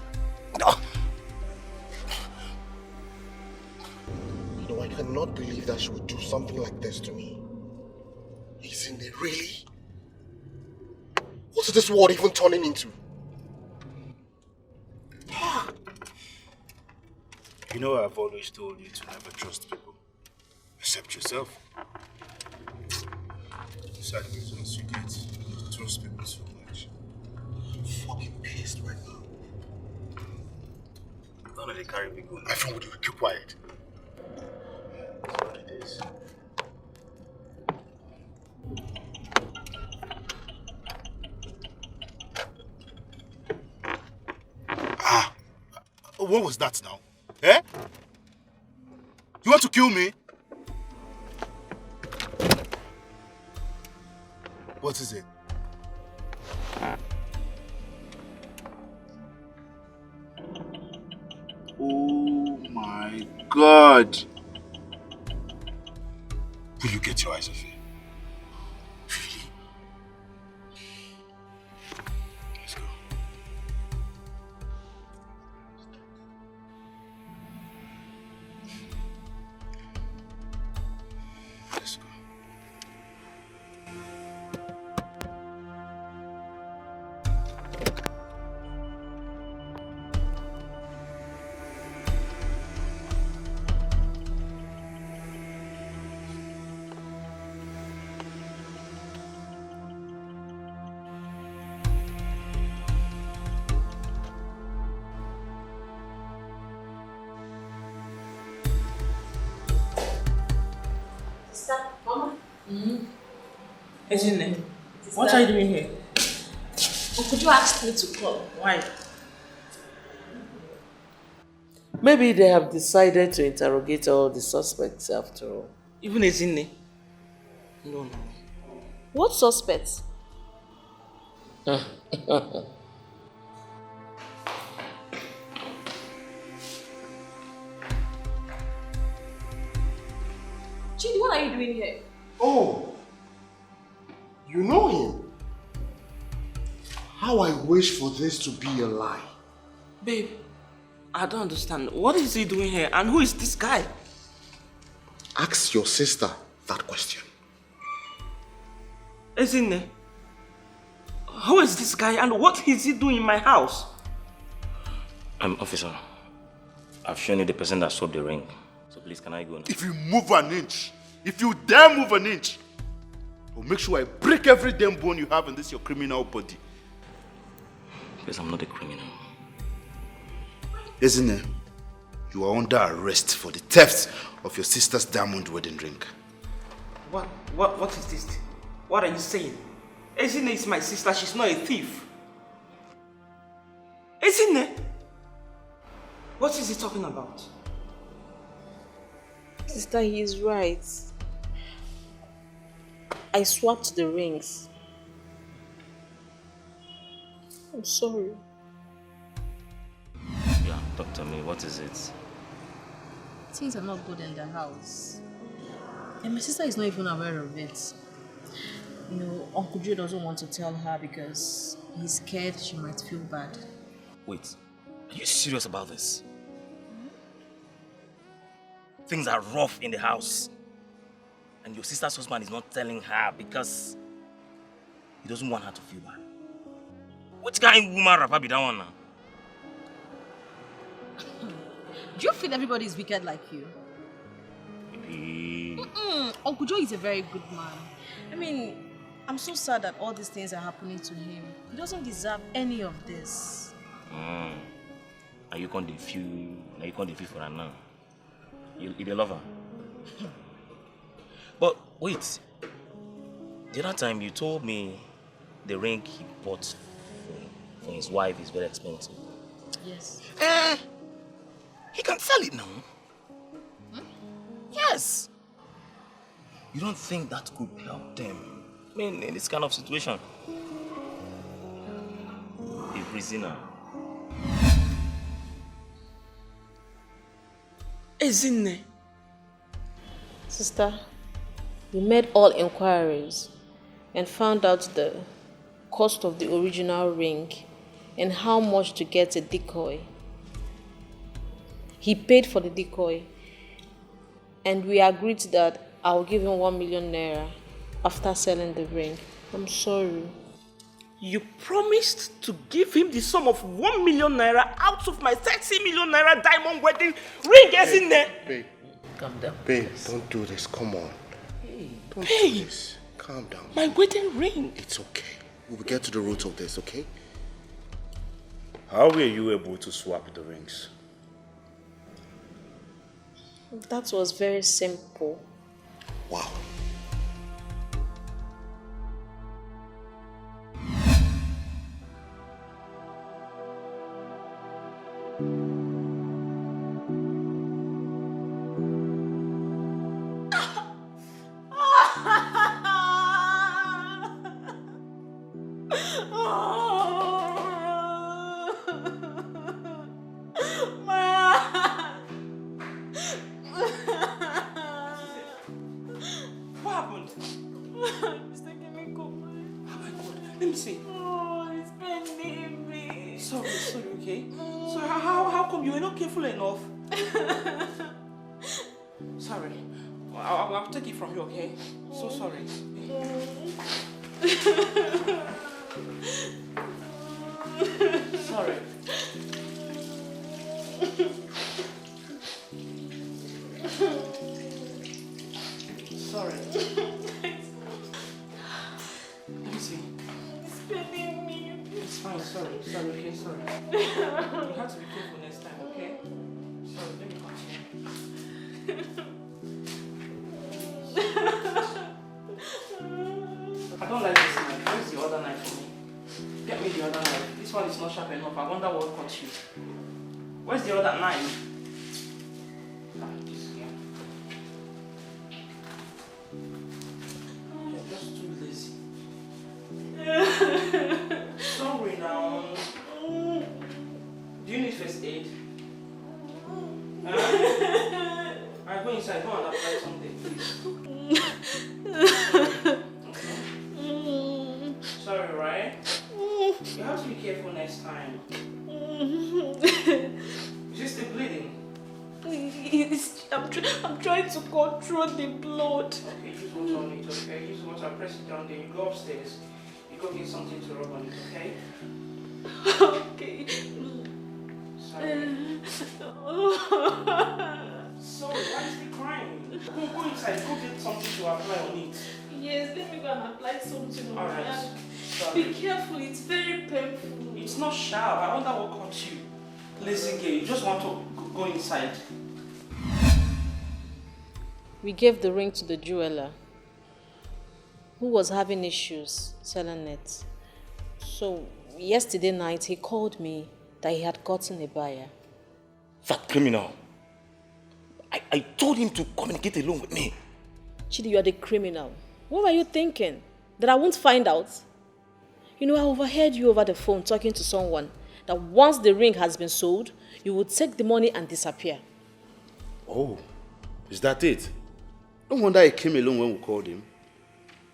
No, I cannot believe that she would do something like this to me. Isn't it really? What's this world even turning into? You know I've always told you to never trust people, except yourself. Sideways once you trust people so much. I'm fucking pissed right now. Don't let it carry me good. My friend, would you keep quiet? That's what it is. What was that now? Eh? You want to kill me? What is it? Oh my God! Will you get your eyes off it? Really? Let's go. Let's go. Isn't it? What are you doing here? Or could you ask me to come? Why? Maybe they have decided to interrogate all the suspects after all. Even Ezinne? No. What suspects? Chidi, what are you doing here? Oh, you know him? How I wish for this to be a lie. Babe, I don't understand. What is he doing here? And who is this guy? Ask your sister that question. Ezinne, who is this guy and what is he doing in my house? Officer, I've shown you the person that swapped the ring. So please, can I go now? If you move an inch, if you dare move an inch, I'll make sure I break every damn bone you have in this your criminal body. Please, I'm not a criminal. Isn't it? You are under arrest for the theft of your sister's diamond wedding ring. What is this? What are you saying? Ezinne is my sister, she's not a thief. Ezinne? What is he talking about? Sister, he is right. I swapped the rings. I'm sorry. Yeah, talk to me. What is it? Things are not good in the house. And my sister is not even aware of it. You know, Uncle Joe doesn't want to tell her because he's scared she might feel bad. Wait, are you serious about this? Things are rough in the house. And your sister's husband is not telling her because he doesn't want her to feel bad. Which kind of woman rapper be that one now? Do you feel everybody is wicked like you? Uncle Joe is a very good man. I mean, I'm so sad that all these things are happening to him. He doesn't deserve any of this. Are you going to feel for her now? You the lover? But wait, the other time you told me the ring he bought for his wife is very expensive. Yes. He can sell it now. Yes. You don't think that could help them? I mean, in this kind of situation. A prisoner. Ezinne. Sister, we made all inquiries and found out the cost of the original ring and how much to get a decoy. He paid for the decoy and we agreed that I'll give him 1 million naira after selling the ring. I'm sorry. You promised to give him the sum of 1 million naira out of my 30 million naira diamond wedding ring, Ezinne. Babe, calm down. Babe, don't do this. Come on. Don't do this. Calm down. My wedding ring. It's okay. We will get to the root of this, okay? How were you able to swap the rings? That was very simple. Wow. I'll take it from you, okay? So sorry. Sorry. Sorry. Let me see. It's paining me. It's fine, sorry, okay, sorry. You have to be careful next time, okay? Sorry, let me continue. This one is not sharp enough. I wonder what cut you. Where's the other knife? Ah, this here. You're just too lazy. Sorry now. Do you need first aid? Alright, go inside. Go and apply something, please. Sorry, right? You have to be careful next time. Is it still bleeding? I'm trying to control the blood. Okay, use water on it, okay? Use water, press it down, then you go upstairs. You go get something to rub on it, okay? Okay. Sorry. Sorry, why is he crying? Go inside, go get something to apply on it. Yes, let me go and apply something on Alright. it. Be careful, it's very painful. It's not sharp. I wonder what caught you. Listen, girl, you just want to go inside. We gave the ring to the jeweler who was having issues selling it. So yesterday night he called me that he had gotten a buyer. That criminal. I told him to communicate alone with me. Chidi, you are the criminal. What were you thinking? That I won't find out? You know, I overheard you over the phone talking to someone that once the ring has been sold, you would take the money and disappear. Oh, is that it? No wonder he came alone when we called him.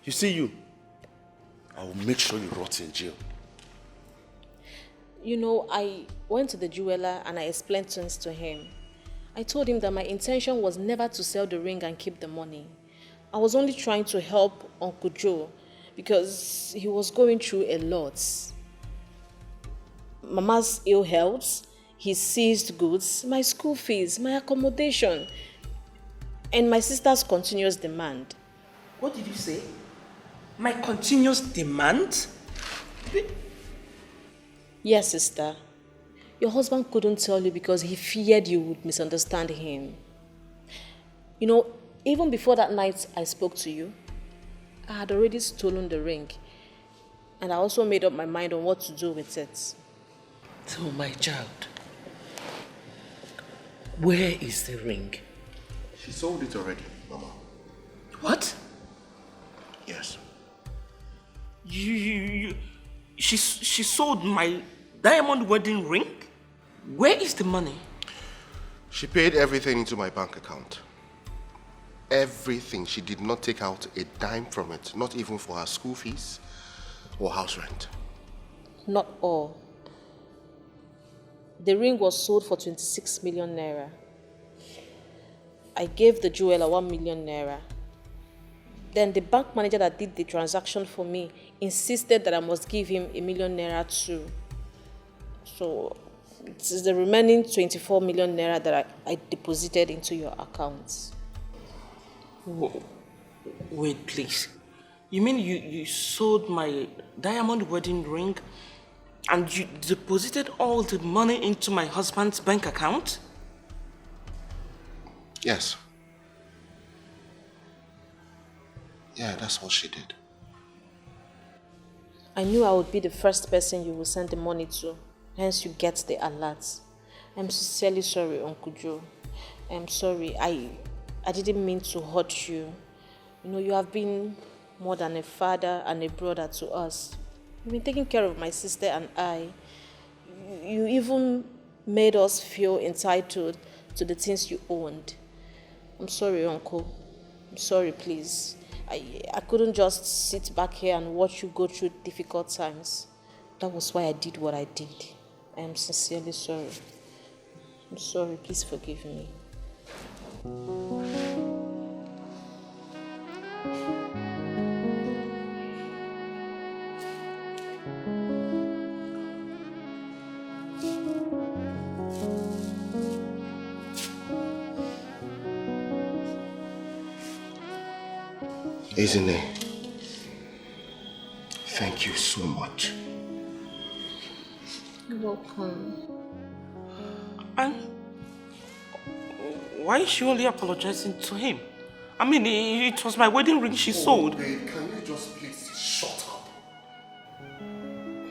You see you, I will make sure you rot in jail. You know, I went to the jeweler and I explained things to him. I told him that my intention was never to sell the ring and keep the money. I was only trying to help Uncle Joe because he was going through a lot. Mama's ill health, his seized goods, my school fees, my accommodation, and my sister's continuous demand. What did you say? My continuous demand? Yes, sister. Your husband couldn't tell you because he feared you would misunderstand him. You know, even before that night I spoke to you, I had already stolen the ring. And I also made up my mind on what to do with it. So, my child, where is the ring? She sold it already, Mama. What? Yes. She sold my diamond wedding ring? Where is the money? She paid everything into my bank account. Everything. She did not take out a dime from it, not even for her school fees or house rent. Not all. The ring was sold for 26 million naira. I gave the jeweler 1 million naira. Then the bank manager that did the transaction for me insisted that I must give him 1 million naira too. So it is the remaining 24 million naira that I deposited into your account. Wait, please. You mean you sold my diamond wedding ring and you deposited all the money into my husband's bank account? Yes. Yeah, that's what she did. I knew I would be the first person you would send the money to. Hence you get the alert. I'm sincerely sorry, Uncle Joe. I'm sorry. I didn't mean to hurt you. You know, you have been more than a father and a brother to us. You've been taking care of my sister and I. You even made us feel entitled to the things you owned. I'm sorry, Uncle. I'm sorry, please. I couldn't just sit back here and watch you go through difficult times. That was why I did what I did. I am sincerely sorry. I'm sorry, please forgive me. Isn't thank you so much. You're welcome. And why is she only apologizing to him? I mean, it was my wedding ring she sold. Babe, can you just please shut up?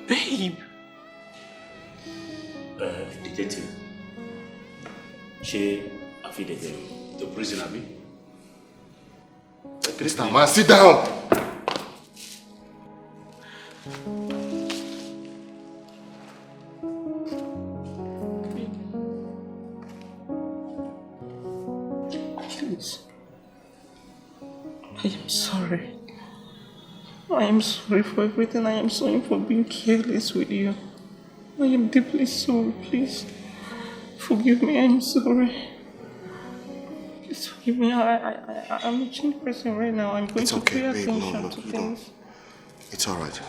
Babe, Detective. She affidavit. The prison, Abi. Mr. Man, sit down! Please. I am sorry. I am sorry for everything. I am sorry for being careless with you. I am deeply sorry. Please forgive me. I am sorry. Please forgive me. I'm a changed person right now. I'm going It's to okay, pay babe. attention No, to you things. don't. It's alright.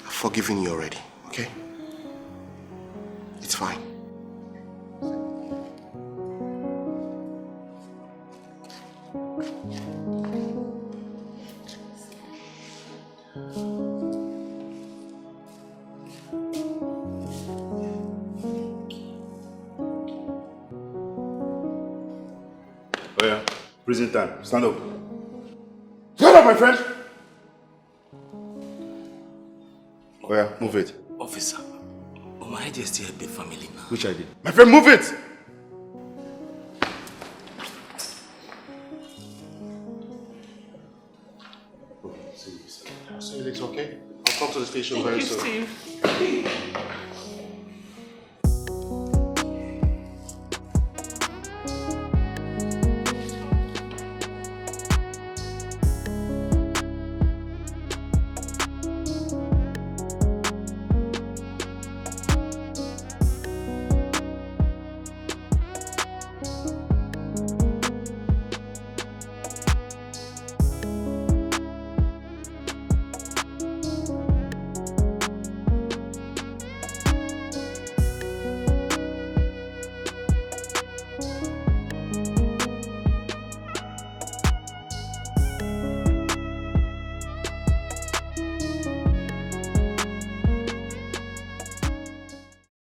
I've forgiven you already, okay? It's fine. Oh yeah, prison time. Stand up. Stand up, my friend! Oh yeah, move it. Officer, my idea is to help the family now. Which idea? My friend, move it! I'll see you later, okay? I'll come to the station very soon. Steve.